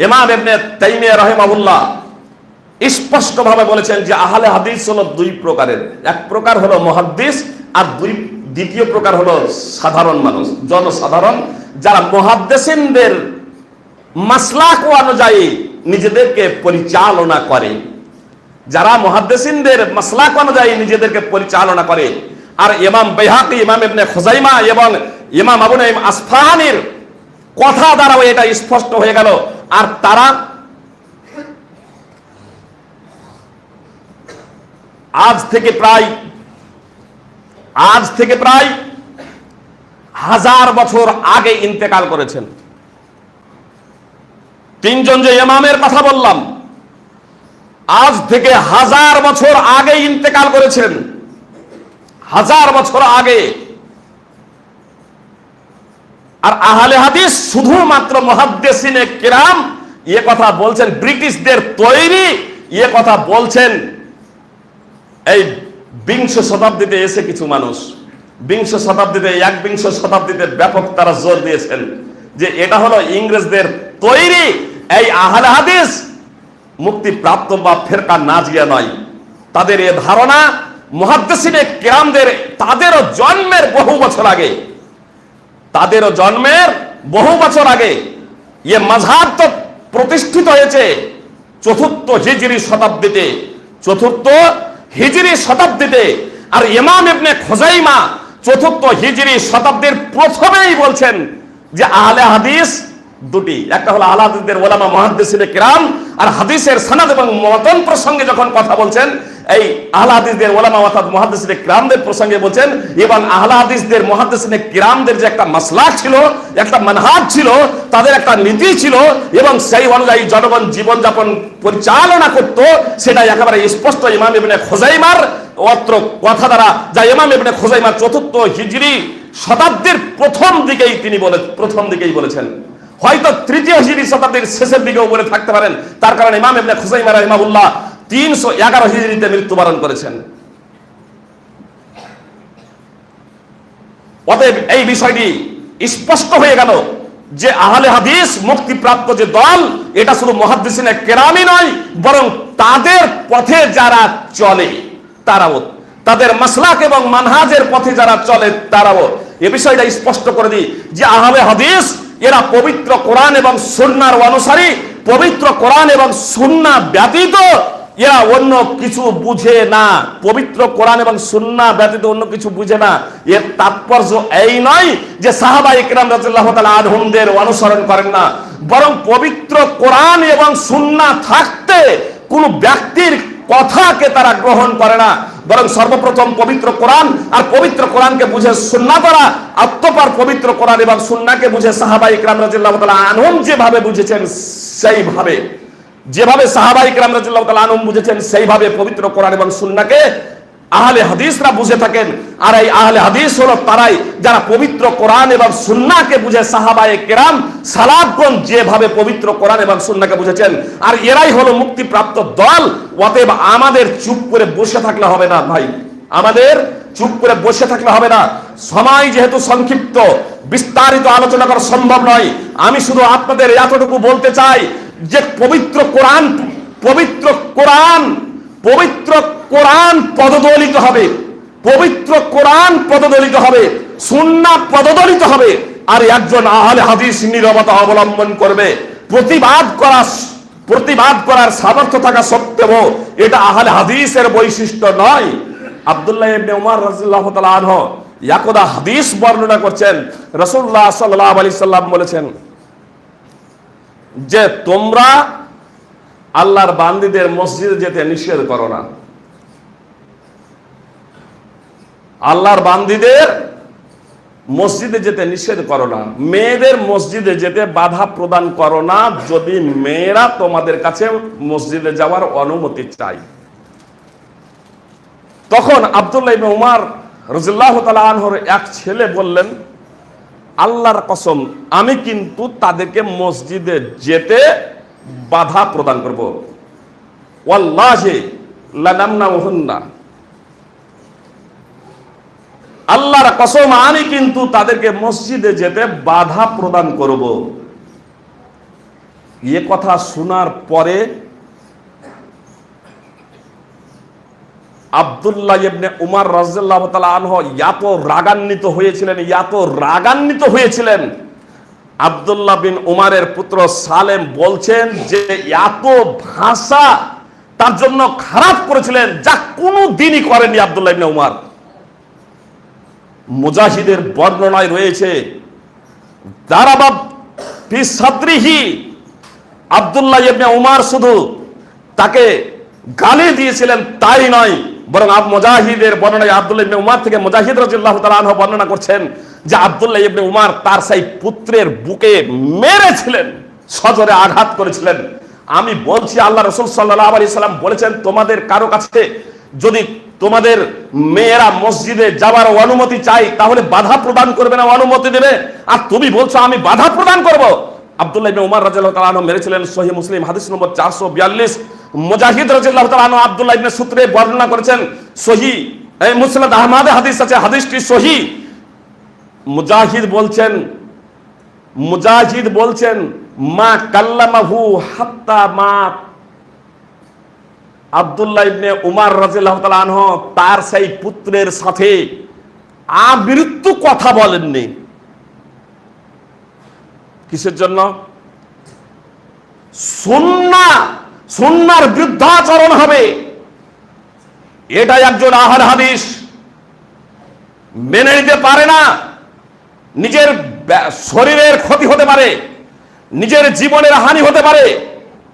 ইমাম ইবনে তাইমিয়া রাহিমাহুল্লাহ স্পষ্টভাবে বলেছেন যে আহলে হাদিস হলো দুই প্রকারের। এক প্রকার হলো মুহাদ্দিস, আর দ্বিতীয় প্রকার হলো সাধারণ মানুষ, জনসাধারণ, যারা মুহাদ্দিসিনদের মাসলাক অনুযায়ী নিজেদেরকে পরিচালনা করে, যারা মুহাদ্দিসিনদের মাসলাক অনুযায়ী নিজেদেরকে পরিচালনা করে। আর ইমাম বাইহাকী, ইমাম ইবনে খুজাইমা এবং ইমাম আবু নাঈম আসফাহানির কথা দ্বারাও এটা স্পষ্ট হয়ে গেল। আর তারা আজ থেকে প্রায় 1000 বছর আগে ইন্তেকাল করেছেন। তিনজন যে ইমামের কথা বললাম, আজ থেকে 1000 বছর আগে ইন্তেকাল করেছেন, 1000 বছর আগে। আর আহলে হাদিস শুধুমাত্র মুহাদ্দিসিনে কিরাম এ কথা বলছেন, ব্রিটিশদের তৈরি এ কথা বলছেন এই 20 শতাব্দীতে এসে কিছু মানুষ, 21 শতাব্দীতে ব্যাপক তারা জোর দিয়েছেন যে এটা হলো ইংরেজদের তৈরি। এই আহলে হাদিস মুক্তিপ্রাপ্ত বা ফেরকা নাজিয়া নয়। তাদের এ ধারণা মুহাদ্দিসিনে কিরামদের তাদেরও জন্মের বহু বছর আগে এ মাযহাব তো প্রতিষ্ঠিত হয়েছে 4th হিজরি শতাব্দীতে। আর ইমাম ইবনে খুজাইমা 4th হিজরি শতাব্দীর প্রথমেই বলছেন যে আহলে হাদিস দুটি, একটা হলো আহলে হাদিসদের ওলামা মুহাদ্দিসিনে কিরাম, আর হাদিসের সনদ এবং মতন প্রসঙ্গে যখন কথা বলছেন এই আহলে হাদিসদের ওলামা অর্থাৎ মুহাদ্দিসিনে কিরামদের প্রসঙ্গে বলছেন। এবং আহলে হাদিসদের মুহাদ্দিসিনে কিরামদের যে একটা মাসলাক ছিল, একটা মানহাজ ছিল, তাদের একটা নীতি ছিল এবং সেই অনুযায়ী জনগণ জীবনযাপন পরিচালনা করত, সেটা একেবারে স্পষ্ট ইমাম ইবনে খুজাইমার অত্র কথা দ্বারা, যা ইমাম ইবনে খুজাইমা 4th হিজরি শতাব্দীর প্রথম দিকেই বলেছেন। হয়তো 3য় হিজরি শতাব্দীর শেষের দিকেও বলে থাকতে পারেন, তার কারণে ইমাম ইবনে খুজাইমা রাহিমাহুল্লাহ 311 হিজরিতে মৃত্যুবরণ করেছেন। অতএব এই বিষয়টি স্পষ্ট হয়ে গেল যে আহলে হাদিস মুক্তিপ্রাপ্ত যে দল, এটা শুধু মুহাদ্দিসিনে কেরামই নয়, বরং তাদের পথে যারা চলে তারাও, তাদের মাসলাক এবং মানহাজের পথে যারা চলে তারাও। এ বিষয়টা স্পষ্ট করে দিই যে আহলে হাদিস এরা পবিত্র কোরআন এবং সুন্নাহর অনুসারী। পবিত্র কোরআন এবং সুন্নাহ ব্যতীত এরা অন্য কিছু বুঝে না, পবিত্র কোরআন এবং সুন্নাহ ব্যতীত অন্য কিছু বুঝে না। এর তাৎপর্য এই নয় যে সাহাবায়ে কেরাম রাদিয়াল্লাহু তাআলা আনহুমদের অনুসরণ করেন না, বরং পবিত্র কোরআন এবং সুন্নাহ থাকতে কোনো ব্যক্তির কথাকে তারা গ্রহণ করে না, বরং সর্বপ্রথম পবিত্র কোরআন আর পবিত্র কোরআনকে বুঝে সুন্নাহ করা, অতঃপর পবিত্র কোরআন এবং সুন্নাহকে বুঝে সাহাবায়ে কেরাম রাদিয়াল্লাহু তাআলা আনহুম যেভাবে বুঝেছেন সেইভাবে, যেভাবে সাহাবায়ে কেরাম রাদিয়াল্লাহু তাআলা আনহুম বুঝেছেন সেইভাবে পবিত্র কোরআন এবং সুন্নাহকে আহলে হাদিসরা বুঝে থাকেন। আর এই আহলে হাদিস হলো তারাই যারা পবিত্র কোরআন এবং সুন্নাহকে বুঝে সাহাবায়ে কেরাম সালাফগণ যেভাবে পবিত্র কোরআন এবং সুন্নাহকে বুঝেছেন, আর এরাই হলো মুক্তিপ্রাপ্ত দল। অতএব আমাদের চুপ করে বসে থাকলে হবে না ভাই, আমাদের চুপ করে বসে থাকলে হবে না। সময় যেহেতু সংক্ষিপ্ত, বিস্তারিত আলোচনা করা সম্ভব নয়। আমি শুধু আপনাদের এতটুকু বলতে চাই যে পবিত্র কোরআন পদদলিত হবে, পবিত্র কোরআন পদদলিত হবে, সুন্নাহ পদদলিত হবে। আর একজন আহলে হাদিস নীরবতা অবলম্বন করবে, প্রতিবাদ করার সামর্থ্য থাকা সত্ত্বেও এটা আহলে হাদিসের বৈশিষ্ট্য নয়। আব্দুল্লাহ ইবনে উমর রাদিয়াল্লাহু তাআলা আনহু একদা হাদিস বর্ণনা করছেন, রাসূলুল্লাহ সাল্লাল্লাহু আলাইহি সাল্লাম বলেছেন যে তোমরা আল্লাহর বান্দীদের মসজিদে যেতে নিষেধ করো না, আল্লাহর বান্দীদের মসজিদে যেতে নিষেধ করো না, মেয়েদের মসজিদে যেতে বাধা প্রদান করো না যদি মেয়েরা তোমাদের কাছে মসজিদে যাওয়ার অনুমতি চায়। তখন আব্দুল্লাহ ইবনে উমর রাদিয়াল্লাহু তাআলা আনহুর এক ছেলে বললেন, আল্লাহর কসম আমি কিন্তু তাদেরকে মসজিদে যেতে বাধা প্রদান করব, ওয়াল্লাহি লানামনাহুন্না, আল্লাহর কসম আমি কিন্তু তাদেরকে মসজিদে যেতে বাধা প্রদান করব। এ কথা শোনার পরে আব্দুল্লাহ ইবনে উমর রাদিয়াল্লাহু তাআলা আনহু এত রাগান্বিত হয়েছিলেন আব্দুল্লাহ বিন উমারের পুত্র সালেম বলছেন যে এত ভাষা তার জন্য খারাপ করেছিলেন যা কোনো দিনই করেনি আব্দুল্লাহ ইবনে উমার। মুজাহিদের বর্ণনায় রয়েছে দারাবাব ফি সাদরিহি, আব্দুল্লাহ ইবনে উমার শুধু তাকে গালি দিয়েছিলেন তাই নয়, বরং মুজাহিদের বর্ণনায় আব্দুল্লাহ ইবনে উমার থেকে মুজাহিদ রাদিয়াল্লাহু তাআলা আনহু বর্ণনা করছেন যে আব্দুল্লাহ ইবনে উমার তার সেই পুত্রের বুকে মেরেছিলেন, সজোরে আঘাত করেছিলেন। আমি বলছি আল্লাহ রাসূল সাল্লাল্লাহু আলাইহি সাল্লাম বলেছেন, তোমাদের কারো কাছে যদি তোমাদের মেয়েরা মসজিদে যাওয়ার অনুমতি চাই তাহলে বাধা প্রদান করবে না, অনুমতি দেবে, আর তুমি বলছো আমি বাধা প্রদান করব। আব্দুল্লাহ ইবনে উমার রাদিয়াল্লাহু তাআলা আনহু মেরেছিলেন। সহিহ মুসলিম হাদিস নম্বর 442। মুজাহিদ রাদিয়াল্লাহু তাআলা আনহু আব্দুল্লাহ ইবনে সূত্রে বর্ণনা করেছেন, সহিহ এই মুসনাদ আহমদে হাদিস আছে, হাদিসটি সহিহ। মুজাহিদ বলছেন মা কাল্লামাহু হাত্তা মাত। আব্দুল্লাহ ইবনে উমার রাদিয়াল্লাহু তাআলা আনহু তার সেই পুত্রের সাথে আমৃত্যু কথা বলেননি। কিসের জন্য? সুন্নাহর বিরুদ্ধাচরণ হবে, এটা একজন আহলে হাদিস মেনে নিতে পারে না। নিজের শরীরের ক্ষতি হতে পারে, নিজের জীবনের হানি হতে পারে,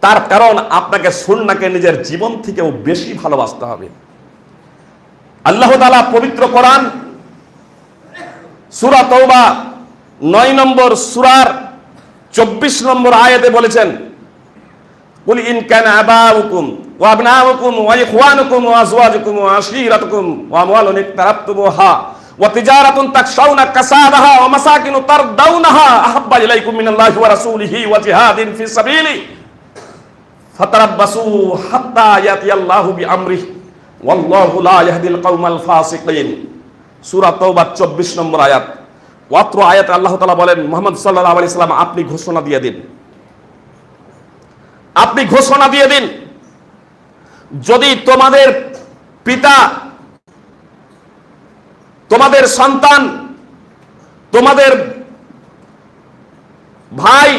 তার কারণ আপনাকে সুন্নাহকে নিজের জীবন থেকেও বেশি ভালোবাসতে হবে। আল্লাহ তাআলা পবিত্র কোরআন সূরা তাওবা 9 নম্বর সূরার 24 নম্বর আয়াতে বলেছেন, কুল ইন কানা আবাউকুম ওয়া আবনাউকুম ওয়া ইখওয়ানুকুম ওয়া আজওয়াজুকুম ওয়া আশীরাতুকুম ওয়া আমওয়ালুন ইকতারাবতুমুহা ওয়া তিজারাতুন তাকশাউনা কাসাদাহা ওয়া মাসাকিনু তারদাউনাহা আহাব্বা ইলাইকুম মিনাল্লাহি ওয়া রাসূলিহি ওয়া জিহাদিন ফি সাবিলি ফাতারাব্বাসু হাত্তা ইয়াতিয়াল্লাহু বিআমরিহি ওয়াল্লাহু লা ইয়াহদিল কওমাল ফাসিকিন। সূরা তাওবা 24 নম্বর আয়াত। অত্র আয়াতে আল্লাহ তাআলা বলেন, মুহাম্মদ সাল্লাল্লাহু আলাইহি সাল্লাম আপনি ঘোষণা দিয়ে দিন, আপনি ঘোষণা দিয়ে দিন, যদি তোমাদের পিতা, তোমাদের সন্তান, তোমাদের ভাই,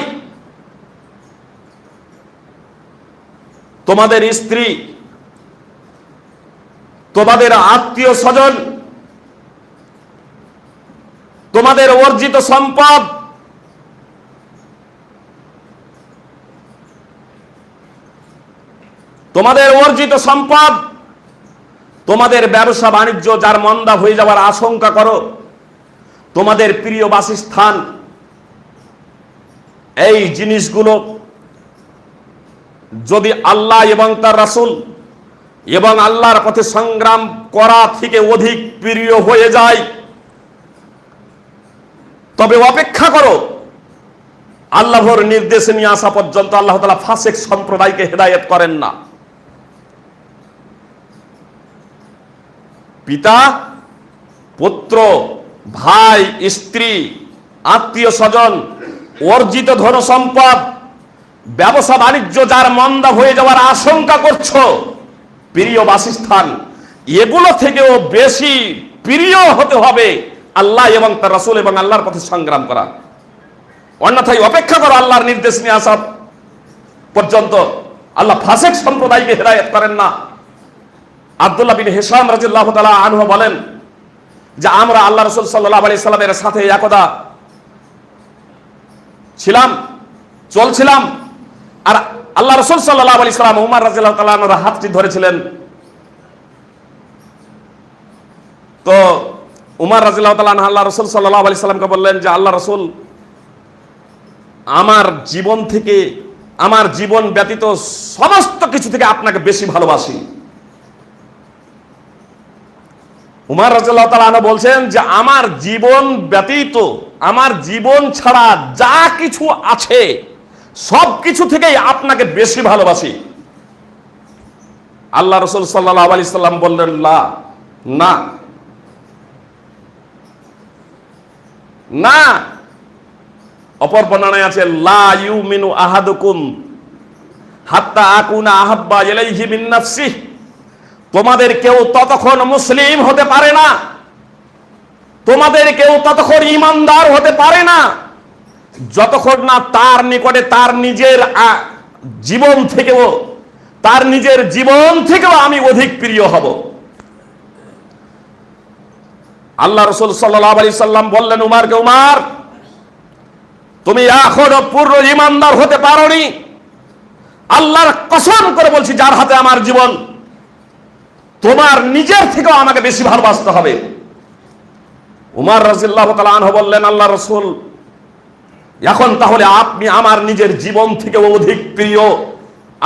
তোমাদের স্ত্রী, তোমাদের আত্মীয় স্বজন, তোমাদের অর্জিত সম্পদ, তোমাদের ব্যবসা বাণিজ্য যার মন্দা হয়ে যাওয়ার আশঙ্কা করো, তোমাদের প্রিয় বাসস্থান, এই জিনিসগুলো যদি আল্লাহ এবং তার রাসূল এবং আল্লাহর পথে সংগ্রাম করা থেকে অধিক প্রিয় হয়ে যায়, তবে অপেক্ষা করো আল্লাহর নির্দেশে নিয়ে আসা পর্যন্ত। আল্লাহ তাআলা ফাসিক সম্প্রদায়কে হেদায়েত করেন না। পিতা, পুত্র, ভাই, স্ত্রী, আত্মীয় স্বজন, অর্জিত ধন সম্পদ, ব্যবসা বাণিজ্য যার মন্দা হয়ে যাওয়ার আশঙ্কা করছো, প্রিয় বাসস্থান, এগুলো থেকেও বেশি প্রিয় হতে হবে আল্লাহ এবং তার রাসূল এবং আল্লাহর পথে সংগ্রাম করা। অন্যথায় অপেক্ষা করো আল্লাহর নির্দেশ নিয়ে আসা পর্যন্ত। আল্লাহ ফাসিক সম্প্রদায়কে হেদায়েত করেন না। আব্দুল্লাহ বিন হিশাম রাদিয়াল্লাহু তাআলা আনহু বলেন যে আমরা আল্লাহ রাসূল সাল্লাল্লাহু আলাইহি সাল্লামের সাথে একদা চলছিলাম, আর আল্লাহ রাসূল সাল্লাল্লাহু আলাইহি সাল্লাম উমর রাদিয়াল্লাহু তাআলা আনহুর হাতটি ধরেছিলেন। তো উমর রাদিয়াল্লাহু তাআলা আনহু আল্লাহ রাসূল সাল্লাল্লাহু আলাইহি সাল্লামকে বললেন যে আল্লাহ রাসূল, আমার জীবন থেকে, আমার জীবন ব্যতীত সমস্ত কিছু থেকে আপনাকে বেশি ভালোবাসি। উমর রাদিয়াল্লাহু তাআলা আনহু বলছেন যে আমার জীবন ব্যতীত, আমার জীবন ছাড়া যা কিছু আছে সব কিছু থেকেই আপনাকে বেশি ভালোবাসি। আল্লাহ রাসূল সাল্লাল্লাহু আলাইহি সাল্লাম বললেন না, না। অপর বর্ণনায় আছে লা ইউমিনু আহাদুকুম হাত্তা আকুনা আহাব্বা ইলাইহি মিন নাফসিহি, তোমাদের কেউ ততক্ষণ মুসলিম হতে পারে না, তোমাদের কেউ ততক্ষণ ঈমানদার হতে পারে না যতক্ষণ না তার নিকটে তার নিজের জীবন থেকেও আমি অধিক প্রিয় হব। আল্লাহ রাসূল সাল্লাল্লাহু আলাইহি সাল্লাম বললেন উমারকে, উমার, তুমি এখনো পূর্ণ ঈমানদার হতে পারোনি। আল্লাহর কসম করে বলছি, যার হাতে আমার জীবন, তোমার নিজের থেকেও আমাকে বেশি ভালোবাসতে হবে। উমর রাদিয়াল্লাহু তাআলা আনহু বললেন, আল্লাহ রাসূল, এখন তাহলে আপনি আমার নিজের জীবন থেকেও অধিক প্রিয়।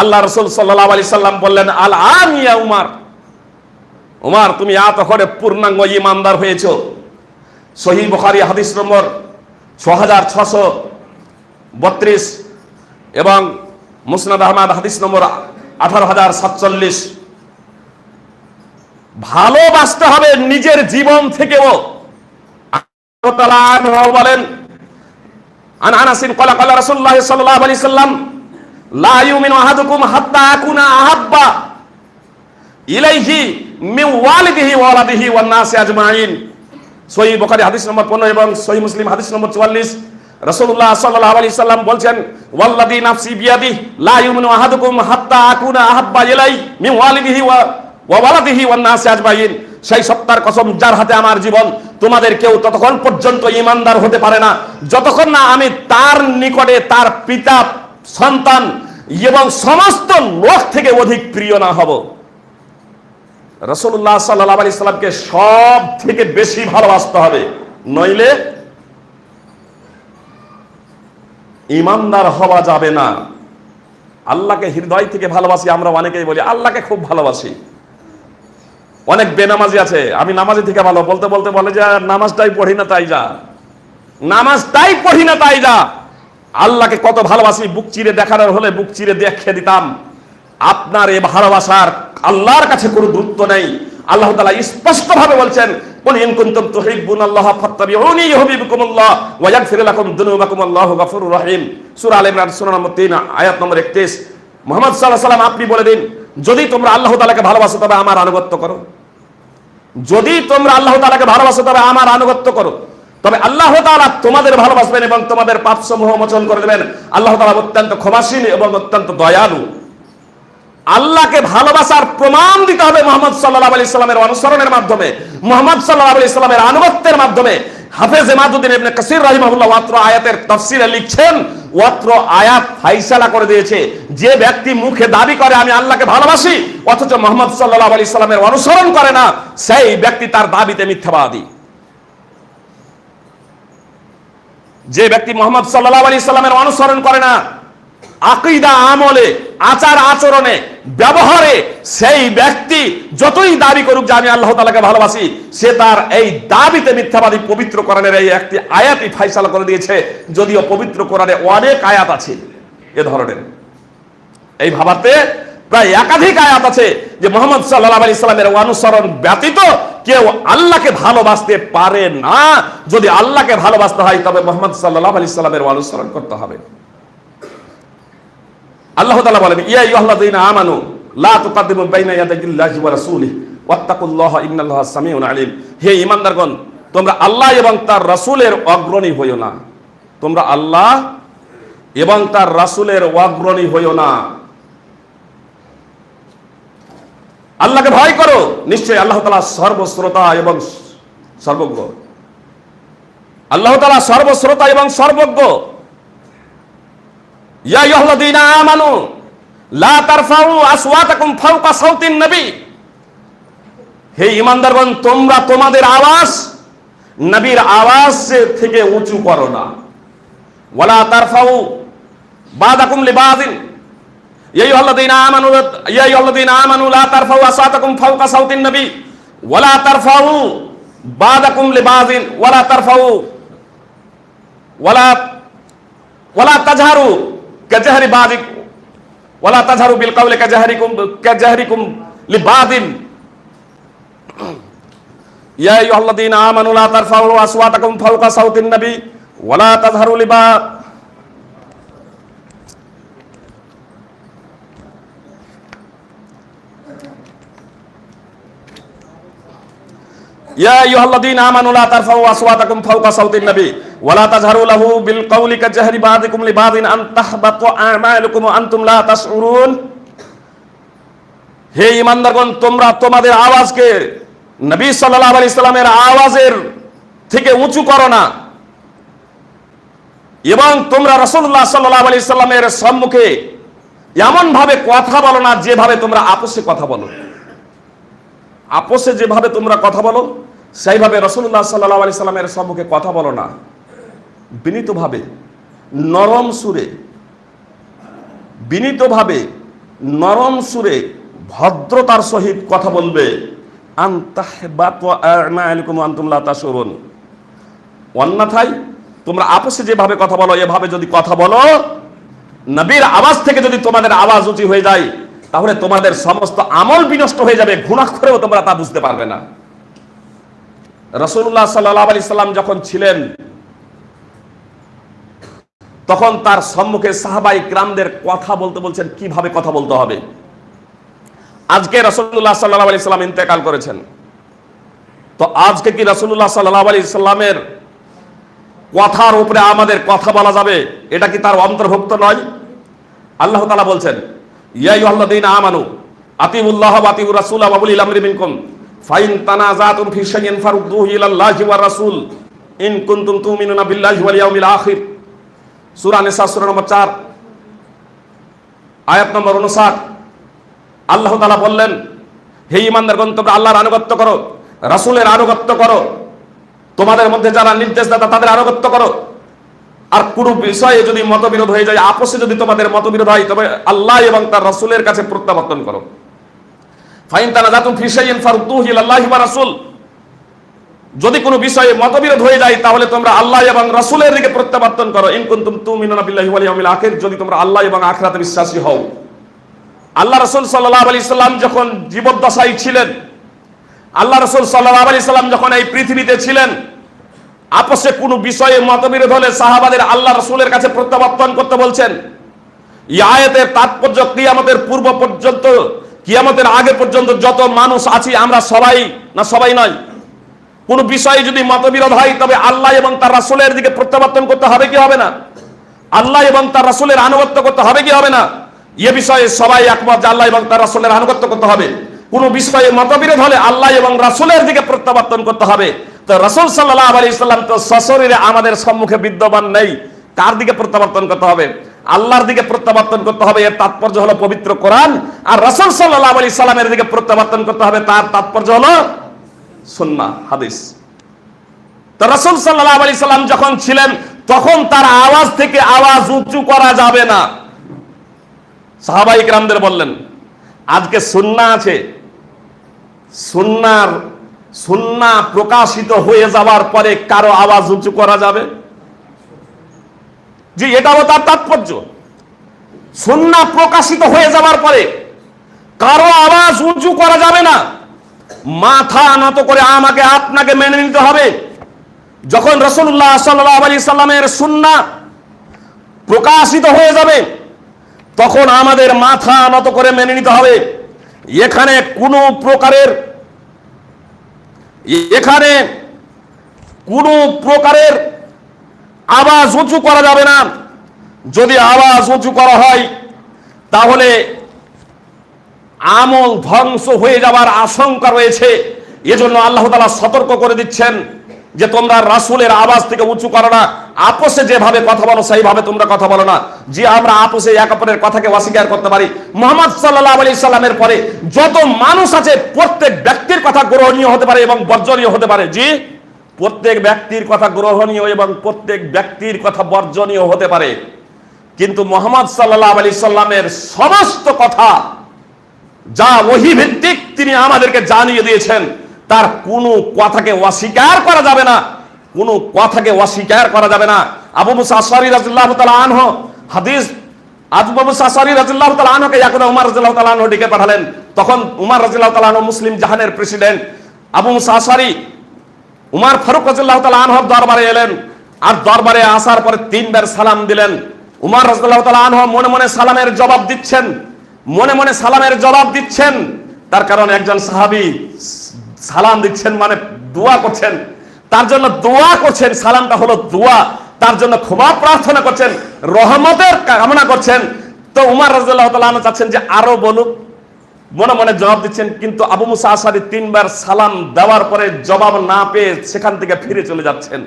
আল্লাহ রাসূল সাল্লাল্লাহু আলাইহি সাল্লাম বললেন, আল আন ইয়া উমর, উমর তুমি এতক্ষণে পূর্ণাঙ্গ ঈমানদার হয়েছো। সহিহ বুখারী হাদিস নম্বর 6632 এবং মুসনাদ আহমদ হাদিস নম্বর 18047। ভালোবাসতে হবে নিজের জীবন থেকেও। বলেন, আন আনাসিন ক্বালা ক্বালা রাসূলুল্লাহ সাল্লাল্লাহু আলাইহি সাল্লাম, লা ইউমিনু আহাদুকুম হাত্তা আকুনা আহাব্বা ইলাইহি মিন ওয়ালিদিহি ওয়া ওয়ালাদিহি ওয়ান নাসি আজমাইন। সহিহ বুখারী হাদিস নম্বর 15 এবং সহিহ মুসলিম হাদিস নম্বর 44। রাসূলুল্লাহ সাল্লাল্লাহু আলাইহি সাল্লাম বলছেন, ওয়াল্লাযী নাফসি বিয়াদিহি লা ইউমিনু আহাদুকুম হাত্তা আকুনা আহাব্বা ইলাইহি মিন ওয়ালিদিহি ওয়া ওয়ালাদিহি ওয়ান নাসি আজমাইন। সেই সত্তার কসম, যার হাতে আমার জীবন, তোমাদের কেউ ততক্ষণ পর্যন্ত ঈমানদার হতে পারে না যতক্ষণ না আমি তার নিকটে তার পিতা, সন্তান এবং সমস্ত লোক থেকে অধিক প্রিয় না হব। রাসূলুল্লাহ সাল্লাল্লাহু আলাইহি সাল্লামকে সব থেকে বেশি ভালোবাসতে হবে, নইলে ঈমানদার হওয়া যাবে না। আল্লাহকে হৃদয় থেকে ভালোবাসি, আমরা অনেকেই বলি আল্লাহকে খুব ভালোবাসি। অনেক বেনামাজি আছে, আমি নামাজি থেকে ভালো, বলতে বলতে বলে যে নামাজটাই পড়ি না তাই যা, নামাজটাই পড়ি না তাই যা। আল্লাহকে কত ভালোবাসি, বুক চিরে দেখানোর হলে বুক চিরে দেখে দিতাম। আপনার এই ভালোবাসার আল্লাহর কাছে কোনো গুরুত্ব নেই। আল্লাহ তাআলা স্পষ্ট ভাবে বলছেন, কুল ইন কুনতুম তুহিব্বুনাল্লাহ ফাত্তাবিউনি ইউহিব্বুকুমুল্লাহ ওয়া ইয়াগফির লাকুম যুনুবাকুম আল্লাহু গফুরুর রহিম। সূরা আল ইমরান সূরা নম্বর 3 আয়াত নম্বর 31। মুহাম্মদ সাল্লাল্লাহু আলাইহি সাল্লাম আপনি বলে দিন, যদি তোমরা আল্লাহ তাআলাকে ভালোবাসো তবে আমার আনুগত্য করো। যদি তোমরা আল্লাহ তাআলাকে ভালোবাসো তবে আমার আনুগত্য করো, তবে আল্লাহ তাআলা তোমাদের ভালোবাসবেন এবং তোমাদের পাপসমূহ মোচন করে দেবেন। আল্লাহ তাআলা অত্যন্ত ক্ষমাশীল এবং অত্যন্ত দয়ালু। আল্লাহকে ভালোবাসার প্রমাণ দিতে হবে মুহাম্মদ সাল্লাল্লাহু আলাইহি সাল্লামের অনুসরণের মাধ্যমে, মুহাম্মদ সাল্লাল্লাহু আলাইহি সাল্লামের আনুগত্যের মাধ্যমে। হাফেজ ইমাদউদ্দিন ইবনে কাসির রাহিমাহুল্লাহ অত্র আয়াতের তাফসীরে লিখছেন, অত্র আয়াত ফায়সালা করে দিয়েছে, যে ব্যক্তি মুখে দাবি করে আমি আল্লাহকে ভালোবাসি অথচ মুহাম্মদ সাল্লাল্লাহু আলাইহি সাল্লামের অনুসরণ করে না, সেই ব্যক্তি তার দাবিতে মিথ্যাবাদী। যে ব্যক্তি মুহাম্মদ সাল্লাল্লাহু আলাইহি সাল্লামের অনুসরণ করে না, আকীদা, আমলে, আচার আচরণে, ব্যবহারে, সেই ব্যক্তি যতই দাবি করুক যে আমি আল্লাহ তাআলাকে ভালোবাসি, সে তার এই দাবিতে মিথ্যাবাদী। পবিত্র কোরআনের এই একটি আয়াতই ফায়সালা করে দিয়েছে, যদিও পবিত্র কোরআনে অনেক আয়াত আছে এ ধরনের। এই ভাবাতে প্রায় একাধিক আয়াত আছে যে মুহাম্মদ সাল্লাল্লাহু আলাইহি সাল্লামের অনুসরণ ব্যতীত কেউ আল্লাহকে ভালোবাসতে পারে না। যদি আল্লাহকে ভালোবাসতে হয় তবে মুহাম্মদ সাল্লাল্লাহু আলাইহি সাল্লামের অনুসরণ করতে হবে। আল্লাহ তাআলা বলেন, ইয়া আইয়ুহাল্লাযীনা আমানু লা তুকাদ্দিমু বাইনা ইয়াদাইল্লাহি ওয়া রাসূলিহি ওয়াত্তাকুল্লাহা ইন্নাল্লাহা সামিউন আলীম। হে ঈমানদারগণ, তোমরা আল্লাহ এবং তার রাসূলের অগ্রণী হইও না। তোমরা আল্লাহ এবং তার রাসূলের অগ্রণী হইও না। আল্লাহকে ভয় করো, নিশ্চয়ই আল্লাহ তাআলা সর্বশ্রোতা এবং সর্বজ্ঞ। আল্লাহ তাআলা সর্বশ্রোতা এবং সর্বজ্ঞ। ইয়া আইয়ুহাল্লাযীনা আমানু লা তারফাউ আসওয়াতাকুম ফাওকা সাওতিন নবী। হে ঈমানদারগণ, তোমরা তোমাদের আওয়াজ নবীর আওয়াজ থেকে উঁচু করো না। ওয়ালা তারফাউ বাদাকুম লিবাদিন। ইয়া আইয়ুহাল্লাযীনা আমানু লা তারফাউ আসওয়াতাকুম ফাওকা সাওতিন নবী ওয়ালা তারফাউ বাদাকুম লিবাদিন ওয়ালা তারফাউ ওয়ালা তাজহারু কাজহারি বাদিক ওয়ালা তাজহারু বিল কাওলি কাজহারিকুম লিবাদিন। ইয়া আইয়ুহাল্লাযীনা আমানু লা তারফাউ আসওয়াতাকুম ফাওকা সাওতিন নবী ওয়ালা তাজহারু ইয়া আইয়ুহাল্লাযীনা আমানু লা তারফাউ আসওয়াতাকুম ফাওকা সাওতিন নবী ওয়ালা তাজহারু লাহু বিল কওলি কাজহারি বাযিকুম লিবাযিন আন তাহবাতু আমালুকুম ওয়া আনতুম লা তাশউরুন। হে ঈমানদারগণ, তোমরা তোমাদের আওয়াজকে নবী সাল্লাল্লাহু আলাইহি সাল্লামের আওয়াজের থেকে উঁচু করো না, এবং তোমরা রাসূলুল্লাহ সাল্লাল্লাহু আলাইহি সাল্লামের সম্মুখে এমন ভাবে কথা বলো না যেভাবে তোমরা আপোষে কথা বলো। আপোষে যেভাবে তোমরা কথা বলো সেইভাবে রাসূলুল্লাহ সাল্লাল্লাহু আলাইহি সাল্লামের সম্মুখে কথা বলো না। বিনীতভাবে, নরম সুরে, বিনীতভাবে নরম সুরে ভদ্রতার সহিত কথা বলবে। আন তাহবাতু আমালুকুম ওয়া আনতুম লা তাশউরুন। অন্যথায় তোমরা আপোষে যেভাবে কথা বলো এভাবে যদি কথা বলো, নবীর আওয়াজ থেকে যদি তোমাদের আওয়াজ উঁচু হয়ে যায়, তাহলে তোমাদের সমস্ত আমল বিনষ্ট হয়ে যাবে, গুনাহ করেও তোমরা তা বুঝতে পারবে না। রাসূলুল্লাহ সাল্লাল্লাহু আলাইহি সাল্লাম যখন ছিলেন তখন তার সম্মুখে সাহাবায়ে কিরামদের কথা বলতে বলছেন কিভাবে কথা বলতে হবে। আজকে রাসূলুল্লাহ সাল্লাল্লাহু আলাইহি সাল্লাম ইন্তেকাল করেছেন, তো আজকে কি রাসূলুল্লাহ সাল্লাল্লাহু আলাইহি সাল্লামের কথার উপরে আমাদের কথা বলা যাবে? এটা কি তার অন্তর্ভুক্ত নয়? আল্লাহ তাআলা বলছেন, ইয়া আইয়ুহাল্লাযীনা আমানু আতিউল্লাহ ওয়া আতিউর রাসূলা ওয়া উলিল আমরি মিনকুম ফাইন তানাযাতুম ফি শাইইন ফারুদ্দুহু ইলাল্লাহি ওয়ার রাসূল ইন কুনতুম তুমিনুনা বিল্লাহি ওয়াল ইয়াউমিল আখির। সূরা নিসা সূরা নম্বর 4 আয়াত নম্বর 59। আল্লাহ তাআলা বললেন, হে ঈমানদারগণ, তোমরা আল্লাহর আনুগত্য করো, রাসূলের আনুগত্য করো, তোমাদের মধ্যে যারা নির্দেশদাতা তাদের আনুগত্য করো। আর কোন বিষয়ে যদি মতবিরোধ হয়ে যায়, আপোষে যদি তোমাদের মতবিরোধ হয়, তবে আল্লাহ এবং তার রাসূলের কাছে প্রত্যাবর্তন করো। ফাইন তানাযাতুম ফি শাইইন ফারুদ্দুহু ইলাল্লাহি ওয়া রাসূল। যদি কোনো বিষয়ে মতবিরোধ হয়ে যায় তাহলে তোমরা আল্লাহ এবং রাসূলের দিকে প্রত্যাবর্তন করো। ইন কুনতুম তুমিনুনা বিল্লাহি ওয়াল ইয়াউমিল আখির। যদি তোমরা আল্লাহ এবং আখিরাতে বিশ্বাসী হও। আল্লাহ রাসূল সাল্লাল্লাহু আলাইহি সাল্লাম যখন জীবদ্দশায় ছিলেন, আল্লাহ রাসূল সাল্লাল্লাহু আলাইহি সাল্লাম যখন এই পৃথিবীতে ছিলেন, আপোষে কোনো বিষয়ে মতবিরোধ হলে সাহাবাদের আল্লাহ রাসূলের কাছে প্রত্যাবর্তন করতে বলছেন। এই আয়াতের তাৎপর্য কিয়ামতের পূর্ব পর্যন্ত, কিয়ামতের আগে পর্যন্ত যত মানুষ আছি আমরা সবাই না, সবাই নয়, কোন বিষয়ে যদি মতবিরোধ হয় তবে আল্লাহ এবং তার রাসূলের দিকে প্রত্যাবর্তন করতে হবে কি হবে না? আল্লাহ এবং তার রাসূলের আনুগত্য করতে হবে কি হবে না? এ বিষয়ে সবাই একমত যে আল্লাহ এবং তার রাসূলের আনুগত্য করতে হবে। কোন বিষয়ে মতবিরোধ হলে আল্লাহ এবং রাসূলের দিকে প্রত্যাবর্তন করতে হবে। তো রাসূল সাল্লাল্লাহু আলাইহি সাল্লাম তো সশরীরে আমাদের সম্মুখে বিদ্যমান নেই, কার দিকে প্রত্যাবর্তন করতে হবে? আল্লাহর দিকে প্রত্যাবর্তন করতে হবে। এর তাৎপর্য হলো পবিত্র কোরআন। আর রাসূল সাল্লাল্লাহু আলাইহি সাল্লামের দিকে প্রত্যাবর্তন করতে হবে, তার তাৎপর্য হলো সুন্নাহ, হাদিস। তো রাসূল সাল্লাল্লাহু আলাইহি সাল্লাম যখন ছিলেন তখন তার আওয়াজ থেকে আওয়াজ উঁচু করা যাবে না। সাহাবায়ে কিরামদের বললেন, আজকে সুন্নাহ আছে, সুন্নাহ প্রকাশিত হয়ে যাওয়ার পরে কারো আওয়াজ উঁচু করা যাবে? জি, এটাও তার তাৎপর্য। সুন্নাহ প্রকাশিত হয়ে যাওয়ার পরে কারো আওয়াজ উঁচু করা যাবে না। মাথা নত করে আমাকে আপনাকে মেনে নিতে হবে। যখন রাসূলুল্লাহ সাল্লাল্লাহু আলাইহি সাল্লামের সুন্নাহ প্রকাশিত হয়ে যাবে তখন আমাদের মাথা নত করে মেনে নিতে হবে। এখানে কোনো প্রকারের আওয়াজ উঁচু করা যাবে না। যদি আওয়াজ উঁচু করা হয় তাহলে আমল ধ্বংস হয়ে যাওয়ার আশঙ্কা রয়েছে। এজন্য আল্লাহ তাআলা সতর্ক করে দিচ্ছেন যে তোমরা রাসূলের আওয়াজ থেকে উঁচু করো না। আপোষে যেভাবে কথা বলো সেইভাবে তোমরা কথা বলো না। যে আমরা আপোষে এক অপরের কথাকে অস্বীকার করতে পারি। মুহাম্মদ সাল্লাল্লাহু আলাইহি সাল্লামের পরে যত মানুষ আছে প্রত্যেক ব্যক্তির কথা গ্রহণীয় হতে পারে এবং বর্জনীয় হতে পারে। জি, প্রত্যেক ব্যক্তির কথা গ্রহণীয় এবং প্রত্যেক ব্যক্তির কথা বর্জনীয় হতে পারে, কিন্তু মুহাম্মদ সাল্লাল্লাহু আলাইহি সাল্লামের সমস্ত কথা যা ওহী ভিত্তিক তিনি আমাদেরকে জানিয়ে দিয়েছেন, তার কোনো কথাকে অস্বীকার করা যাবে না, কোনো কথাকে অস্বীকার করা যাবে না। আবু মুসা আশআরী রাদিয়াল্লাহু তাআলা আনহু হাদিস, আবু মুসা আশআরী রাদিয়াল্লাহু তাআলা আনহুকে একদা উমর রাদিয়াল্লাহু তাআলা আনহু ডেকে পাঠালেন। তখন উমর রাদিয়াল্লাহু তাআলা আনহু মুসলিম জাহানের প্রেসিডেন্ট। আবু মুসা আশআরী উমর ফারুক রাদিয়াল্লাহু তাআলা আনহুর দরবারে এলেন, আর দরবারে আসার পরে তিনবার সালাম দিলেন। উমর রাদিয়াল্লাহু তাআলা আনহু মনে মনে সালামের জবাব দিচ্ছেন, মনে মনে সালামের জবাব দিচ্ছেন। তার কারণ একজন সাহাবী সালাম দিচ্ছেন মানে দোয়া করছেন, তার জন্য দোয়া করছেন, সালামটা হলো দোয়া, তার জন্য ক্ষমা প্রার্থনা করছেন, রহমতের কামনা করছেন। তো উমর রাদিয়াল্লাহু তাআলা আনহু চাচ্ছেন যে আরো বলুক, মনে মনে জবাব দিচ্ছেন। কিন্তু আবু মুসা আশআরী 3 বার সালাম দেওয়ার পরে জবাব না পেয়ে সেখান থেকে ফিরে চলে যাচ্ছেন।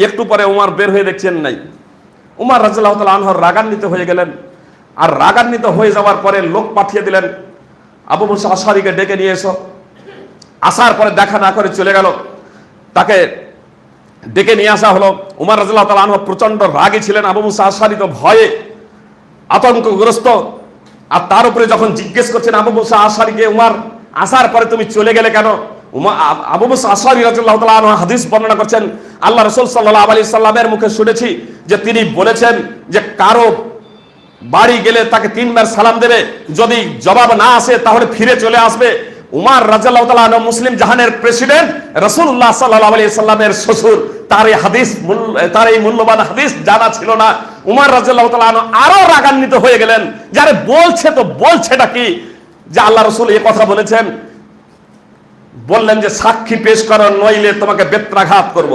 একটু পরে উমর বের হয়ে দেখছেন নাই। উমর রাদিয়াল্লাহু তাআলা আনহু রাগান্বিত হয়ে গেলেন, আর রাগান্বিত হয়ে যাওয়ার পরে লোক পাঠিয়ে দিলেন, আবু মুসা আশআরীকে ডেকে নিয়ে এসো। আসার পরে দেখা না করে চলে গেল, তাকে ডেকে নিয়ে আসা হলো। উমর রাদিয়াল্লাহু তাআলা আনহু প্রচন্ড রাগী ছিলেন, আবু মুসা আশআরী তো ভয়ে আতঙ্কগ্রস্ত। আর তার উপরে যখন জিজ্ঞেস করছেন আবু মুসা আশআরীকে, উমর আসার পরে তুমি চলে গেলে কেন? আবু মুসা আশআরী রাদিয়াল্লাহু তাআলা আনহু হাদিস বর্ণনা করছেন, আল্লাহ রাসূল সাল্লাল্লাহু আলাইহি সাল্লামের মুখে শুনেছি যে তিনি বলেছেন যে কারো বাড়ি গেলে তাকে 3 বার সালাম দেবে, যদি জবাব না আসে তাহলে ফিরে চলে আসবে। উমর রাদিয়াল্লাহু তাআলা আনহু মুসলিম জাহানের প্রেসিডেন্ট, রাসূলুল্লাহ সাল্লাল্লাহু আলাইহি সাল্লামের শ্বশুর, তার এই মূল্যবান হাদিস জানা ছিল না। উমর রাদিয়াল্লাহু তাআলা আনহু আরো রাগান্বিত হয়ে গেলেন, যারে বলছে তো বলছেটা কি, যে আল্লাহ রাসূল এই কথা বলেছেন। বললেন যে সাক্ষী পেশ করো, নইলে তোমাকে বেত্রাঘাত করব।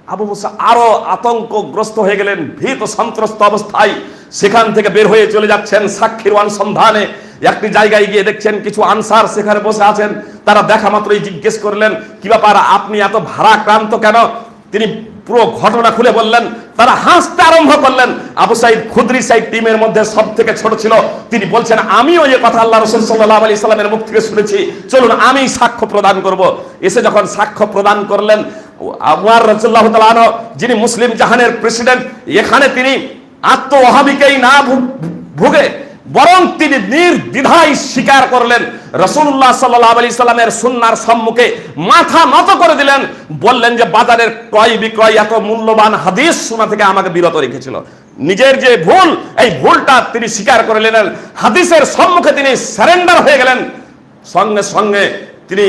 আবু মুসা আরো আতঙ্কগ্রস্ত হয়ে গেলেন, ভীত সন্ত্রস্ত অবস্থায় সেখান থেকে বের হয়ে চলে যাচ্ছেন সাক্ষীর অনুসন্ধানে। একটি জায়গায় গিয়ে দেখছেন কিছু আনসার সেখানে বসে আছেন। তারা দেখা মাত্রই জিজ্ঞেস করলেন, কি ব্যাপার, আপনি এত ভারাক্রান্ত কেন? তিনি পুরো ঘটনা খুলে বললেন। তারা হাসতে আরম্ভ করলেন। আবু সাইদ খুদরি সাইদ টিমের মধ্যে সব থেকে ছোট ছিল। তিনি বলছেন, আমিও এই কথা আল্লাহ রাসূল সাল্লাল্লাহু আলাইহি সাল্লামের মুখ থেকে শুনেছি, চলুন আমি সাক্ষ্য প্রদান করব। এসে যখন সাক্ষ্য প্রদান করলেন, উমর রাদিয়াল্লাহু তাআলা আনহু যিনি মুসলিম জাহানের প্রেসিডেন্ট, এখানে তিনি আত্মওয়াহাবিকেই না ভুগে বরং তিনি নির্দ্বিধায় স্বীকার করলেন, রাসূলুল্লাহ সাল্লাল্লাহু আলাইহি সাল্লামের সুন্নাহর সম্মুখে মাথা নত করে দিলেন। বললেন যে বাজারের ক্রয় বিক্রয় এত মূল্যবান হাদিস শোনা থেকে আমাকে বিরত রেখেছিল। নিজের যে ভুল, এই ভুলটা তিনি স্বীকার করে নিলেন। হাদিসের সম্মুখে তিনি সারেন্ডার হয়ে গেলেন। সঙ্গে সঙ্গে তিনি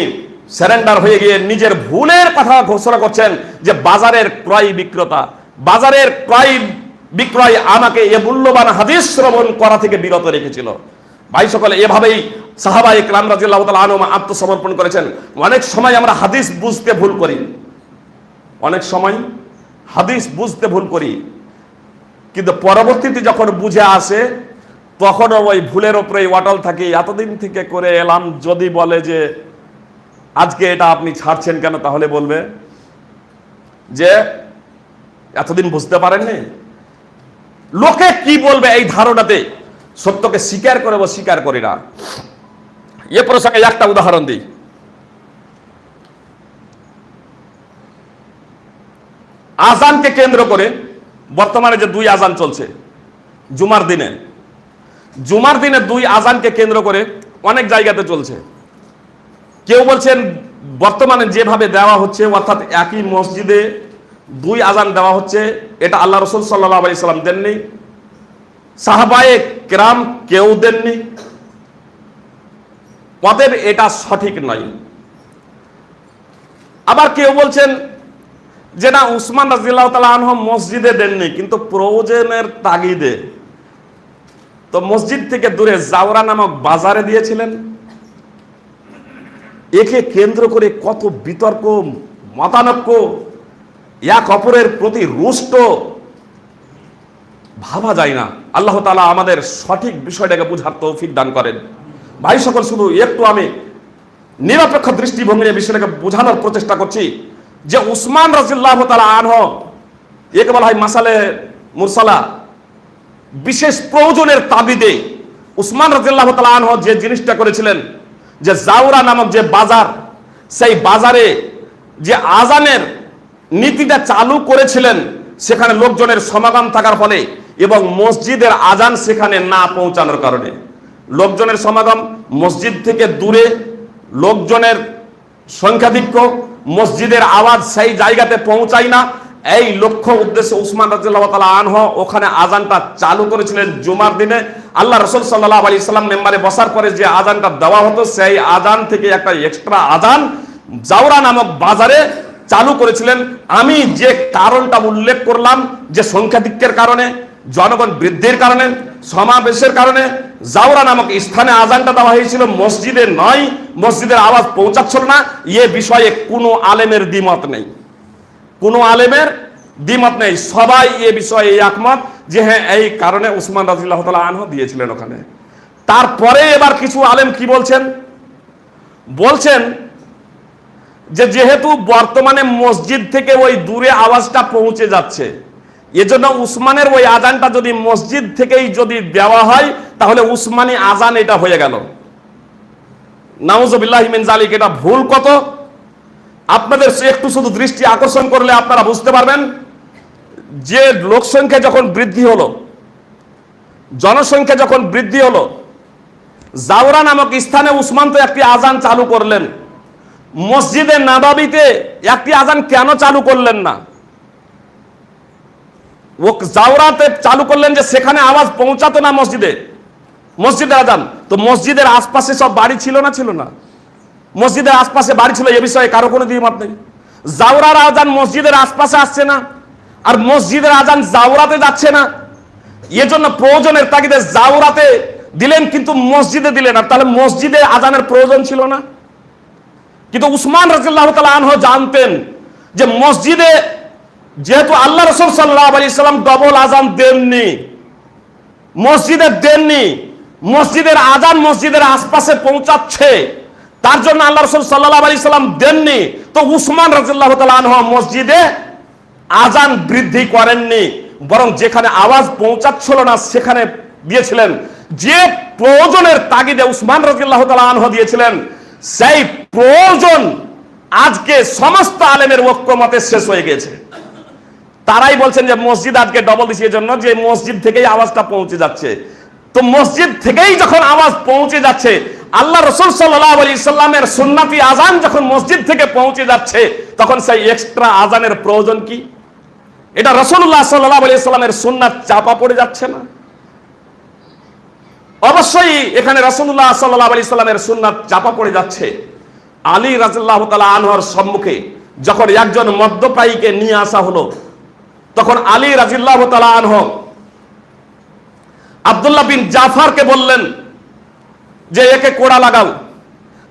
সারেন্ডার হয়ে গিয়ে নিজের ভুলের কথা ঘোষণা করছেন যে বাজারের ক্রয় বিক্রেতা, বাজারের ক্রয় বিক্রয় আমাকে এ মূল্যবান হাদিস শ্রবণ করা থেকে বিরত রেখেছিল। ভাই সকলে, এভাবেই সাহাবায়ে কেরাম রাদিয়াল্লাহু তাআলা আনহুম আত্মসমর্পণ করেছেন। অনেক সময় আমরা হাদিস বুঝতে ভুল করি, অনেক সময় হাদিস বুঝতে ভুল করি, কিন্তু পরবর্তীতে যখন বুঝে আসে তখন ওই ভুলের উপরে অটল থাকি। এতদিন থেকে করে এলাম, যদি বলে যে আজকে এটা আপনি ছাড়ছেন কেন, তাহলে বলবে যে এতদিন বুঝতে পারেননি। লোকে কি বলবে এই ধারণাতে সত্যকে স্বীকার করে বা স্বীকার করি না। এ প্রসঙ্গে একটা উদাহরণ দিই। আজানকে কেন্দ্র করে বর্তমানে যে 2 আজান চলছে জুমার দিনে, জুমার দিনে 2 আজানকে কেন্দ্র করে অনেক জায়গাতে চলছে। কেউ বলছেন বর্তমানে যেভাবে দেওয়া হচ্ছে, অর্থাৎ একই মসজিদে 2 আজান দেওয়া হচ্ছে, এটা আল্লাহ রাসূল সাল্লাল্লাহু আলাইহি সাল্লাম দেননি, সাহাবায়ে কেরাম কেউ দেননি, অতএব এটা সঠিক নয়। আবার কেউ বলছেন যে না, উসমান রাদিয়াল্লাহু তাআলা আনহু মসজিদে দেননি, কিন্তু প্রয়োজনের তাগিদে তো মসজিদ থেকে দূরে জাওরা নামক বাজারে দিয়েছিলেন। একে কেন্দ্র করে কত বিতর্ক, মতানৈক্য, এক অপরের প্রতি রুষ্ট, ভাবা যায় না। আল্লাহ তাআলা আমাদের সঠিক বিষয়টাকে বুঝার তৌফিক দান করেন। ভাই সকল, শুধু একটু আমি নিরপেক্ষ দৃষ্টিভঙ্গি নিয়ে বিষয়টাকে বোঝানোর প্রচেষ্টা করছি যে উসমান রাদিয়াল্লাহু তাআলা আনহু, একে বলা হয় মাসালে মুরসালা, বিশেষ প্রয়োজনের তাগিদে উসমান রাদিয়াল্লাহু তাআলা আনহু যে জিনিসটা করেছিলেন, যে জাওরা নামক যে বাজার, সেই বাজারে যে আজানের নীতিটা চালু করেছিলেন, সেখানে লোকজনের সমাগম থাকার ফলে এবং মসজিদের আজান সেখানে না পৌঁছানোর কারণে, লোকজনের সমাগম মসজিদ থেকে দূরে, লোকজনের সংখ্যাধিক্য, মসজিদের আওয়াজ সেই জায়গাতে পৌঁছায় না, এই লক্ষ্য উদ্দেশ্যে উসমান রাদিয়াল্লাহু তাআলা আনহু ওখানে আজানটা চালু করেছিলেন জুমার দিনে। আল্লাহ রাসূল সাল্লাল্লাহু আলাইহি সাল্লাম মেম্বারে বসার পরে যে আজানটা দেওয়া হতো, সেই আজান থেকে একটা এক্সট্রা আজান জাওরা নামক বাজারে চালু করেছিলেন। আমি যে কারণটা উল্লেখ করলাম, যে সংখ্যাধিক্যের কারণে, জনগণ বৃদ্ধির কারণে, সমাবেশের কারণে, জাওরা নামক স্থানে আজানটা দেওয়া হয়েছিল, মসজিদে নয়, মসজিদের আওয়াজ পৌঁছাচ্ছিল না, এ বিষয়ে কোনো আলেমের দ্বিমত নেই, কোনো আলেমের দ্বিমত নেই। সবাই এ বিষয়ে একমত যে হ্যাঁ এই কারণে উসমান রাদিয়াল্লাহু তাআলা আনহু দিয়েছিলেন ওখানে। তারপরে এবার কিছু আলেম কি বলছেন, বলছেন যে যেহেতু বর্তমানে মসজিদ থেকে ওই দূরে আওয়াজটা পৌঁছে যাচ্ছে, এজন্য উসমানের ওই আজানটা যদি মসজিদ থেকেই যদি দেওয়া হয় তাহলে উসমানী আজান এটা হয়ে গেল। নাউযুবিল্লাহি মিন যালিক। এটা ভুল কত আপনাদের একটু শুধু দৃষ্টি আকর্ষণ করলে আপনারা বুঝতে পারবেন যে লোকসংখ্যা যখন বৃদ্ধি হলো, জনসংখ্যা যখন বৃদ্ধি হলো, জাওরা নামক স্থানে উসমান তো একটি আজান চালু করলেন, মসজিদে নাবাবিতে একটি আজান কেন চালু করলেন না? ও জাওরাতে চালু করলেন যে সেখানে আওয়াজ পৌঁছাতো না মসজিদে, মসজিদের আজান। তো মসজিদের আশপাশে সব বাড়ি ছিল না, ছিল না? মসজিদের আশপাশে বাড়ি ছিল, এ বিষয়ে কারো কোনো দ্বিমত নেই। জাওরার আজান মসজিদের আশপাশে আসছে না, আর মসজিদের আজান জাওরাতে যাচ্ছে না, এজন্য প্রয়োজনের তাগিদে জাওরাতে দিলেন কিন্তু মসজিদে দিলেন না। তাহলে মসজিদে আজানের প্রয়োজন ছিল না? কিন্তু উসমান রাদিয়াল্লাহু তাআলা আনহু জানতেন যে মসজিদে যেহেতু আল্লাহ রাসূল সাল্লাল্লাহু আলাইহি সাল্লাম ডবল আজান দেননি, মসজিদে দেননি, মসজিদের আজান মসজিদের আশপাশে পৌঁছাচ্ছে, তার জন্য আল্লাহ রাসূল সাল্লাল্লাহু আলাইহি সাল্লাম দেননি। তো উসমান রাদিয়াল্লাহু তাআলা আনহু মসজিদে আজান বৃদ্ধি করেননি, বরং যেখানে আওয়াজ পৌঁছাচ্ছিল না সেখানে দিয়েছিলেন। যে প্রয়োজনের তাগিদে উসমান রাদিয়াল্লাহু তাআলা আনহু দিয়েছিলেন, সেই প্রয়োজন আজকে সমস্ত আলেমের ঐক্যমতে শেষ হয়ে গেছে। তারাই বলছেন যে মসজিদ আজকে ডবল দিচ্ছে এজন্য যে মসজিদ থেকেই আওয়াজটা পৌঁছে যাচ্ছে। তো মসজিদ থেকেই যখন আওয়াজ পৌঁছে যাচ্ছে, আল্লাহ রাসূল সাল্লাল্লাহু আলাইহি সাল্লামের সুন্নতি আজান যখন মসজিদ থেকে পৌঁছে যাচ্ছে, তখন সেই এক্সট্রা আজানের প্রয়োজন কি? এটা রাসূলুল্লাহ সাল্লাল্লাহু আলাইহি সাল্লামের সুন্নাত চাপা পড়ে যাচ্ছে না? অবশ্যই এখানে রাসূলুল্লাহ সাল্লাল্লাহু আলাইহি সাল্লামের সুন্নাত চাপা পড়ে যাচ্ছে। আলী রাদিয়াল্লাহু তাআলা আনহুর সম্মুখে যখন একজন মদ্যপায়ীকে নিয়ে আসা হলো, তখন আলী রাদিয়াল্লাহু তাআলা আনহু আব্দুল্লাহ বিন জাফরকে বললেন যে একে কোড়া লাগাও।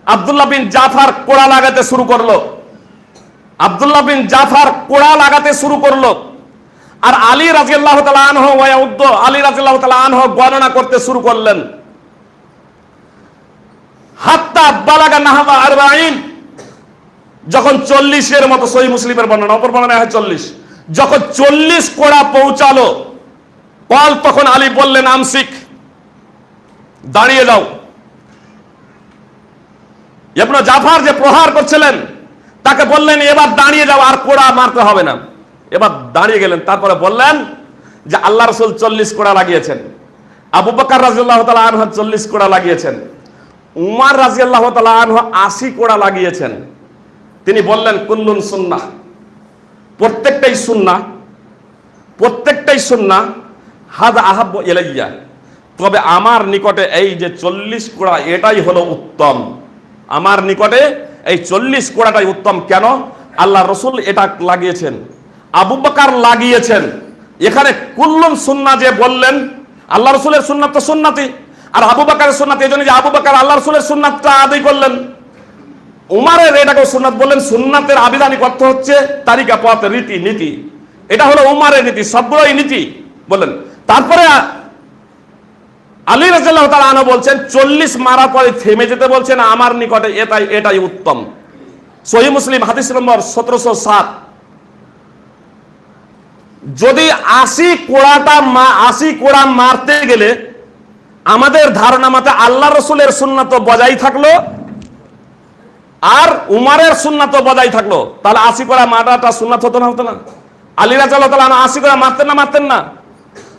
আব্দুল্লাহ বিন জাফর কোড়া লাগাতে শুরু করলো, আব্দুল্লাহ বিন জাফর কোড়া লাগাতে শুরু করলো। আর আলী রাদিয়াল্লাহু তাআলা আনহু আলী রাদিয়াল্লাহু তাআলা আনহু গণনা করতে শুরু করলেন, হাত্তা বালাগা নাহবা 40, যখন 40-এর মতো, সহিহ মুসলিমের বর্ণনা, অপর বর্ণনা হয় 40, যখন 40 কোড়া পৌঁছালো, তখন আলী বললেন আমসিক, দাঁড়িয়ে যাও। ইবনে জাফর যে প্রহার করছিলেন তাকে বললেন এবার দাঁড়িয়ে যাও, আর কোড়া মারতে হবে না। এবার দাঁড়িয়ে গেলেন। তারপরে বললেন যে আল্লাহ রাসূল 40 কোড়া লাগিয়েছেন, আবু বকর রাদিয়াল্লাহু তাআলা আনহু 40 কোড়া লাগিয়েছেন, উমর রাদিয়াল্লাহু তাআলা আনহু 80 কোড়া লাগিয়েছেন। তিনি বললেন কুল্লুন সুন্নাহ, প্রত্যেকটাই সুন্নাহ, প্রত্যেকটাই সুন্নাহ, হাদা আহাব্বু ইলাইয়া, তবে আমার নিকটে এই যে 40 কোড়া এটাই হলো উত্তম। আমার নিকটে এই 40 কোড়াটাই উত্তম। কেন? আল্লাহ রাসূল এটা লাগিয়েছেন, আবু বকর লাগিয়েছেন। এখানে কুল্লুন সুন্নাহ যে বললেন, আল্লাহ রাসূলের সুন্নাত তো সুন্নাতই, আর আবু বকরের সুন্নাত, এজন্য যে আবু বকর আল্লাহ রাসূলের সুন্নাতটা আদায় করলেন, উমরের এটাকে সুন্নাত বললেন। সুন্নাতের আবিধানিক অর্থ হচ্ছে তারিকা, পথ, রীতি, নীতি। এটা হলো উমরের নীতি, সবগুলোই নীতি বললেন। তারপরে আলী রাদিয়াল্লাহু তাআলা আনহু বলছেন 40 মারা পরে থেমে যেতে বলছেন, আমার নিকটে এটাই উত্তম। সহিহ মুসলিম হাদিস নম্বর 1707। যদি 80 কোড়া মারতে গেলে আমাদের ধারণা মতে আল্লাহ রাসূলের সুন্নাত বজায় থাকলো আর উমরের সুন্নাত বজায় থাকলো, তাহলে 80 কোড়া মারাটা সুন্নাত হতো না? হতো না? আলী রাদিয়াল্লাহু তাআলা 80 কোড়া মারতেন না? মারতেন না।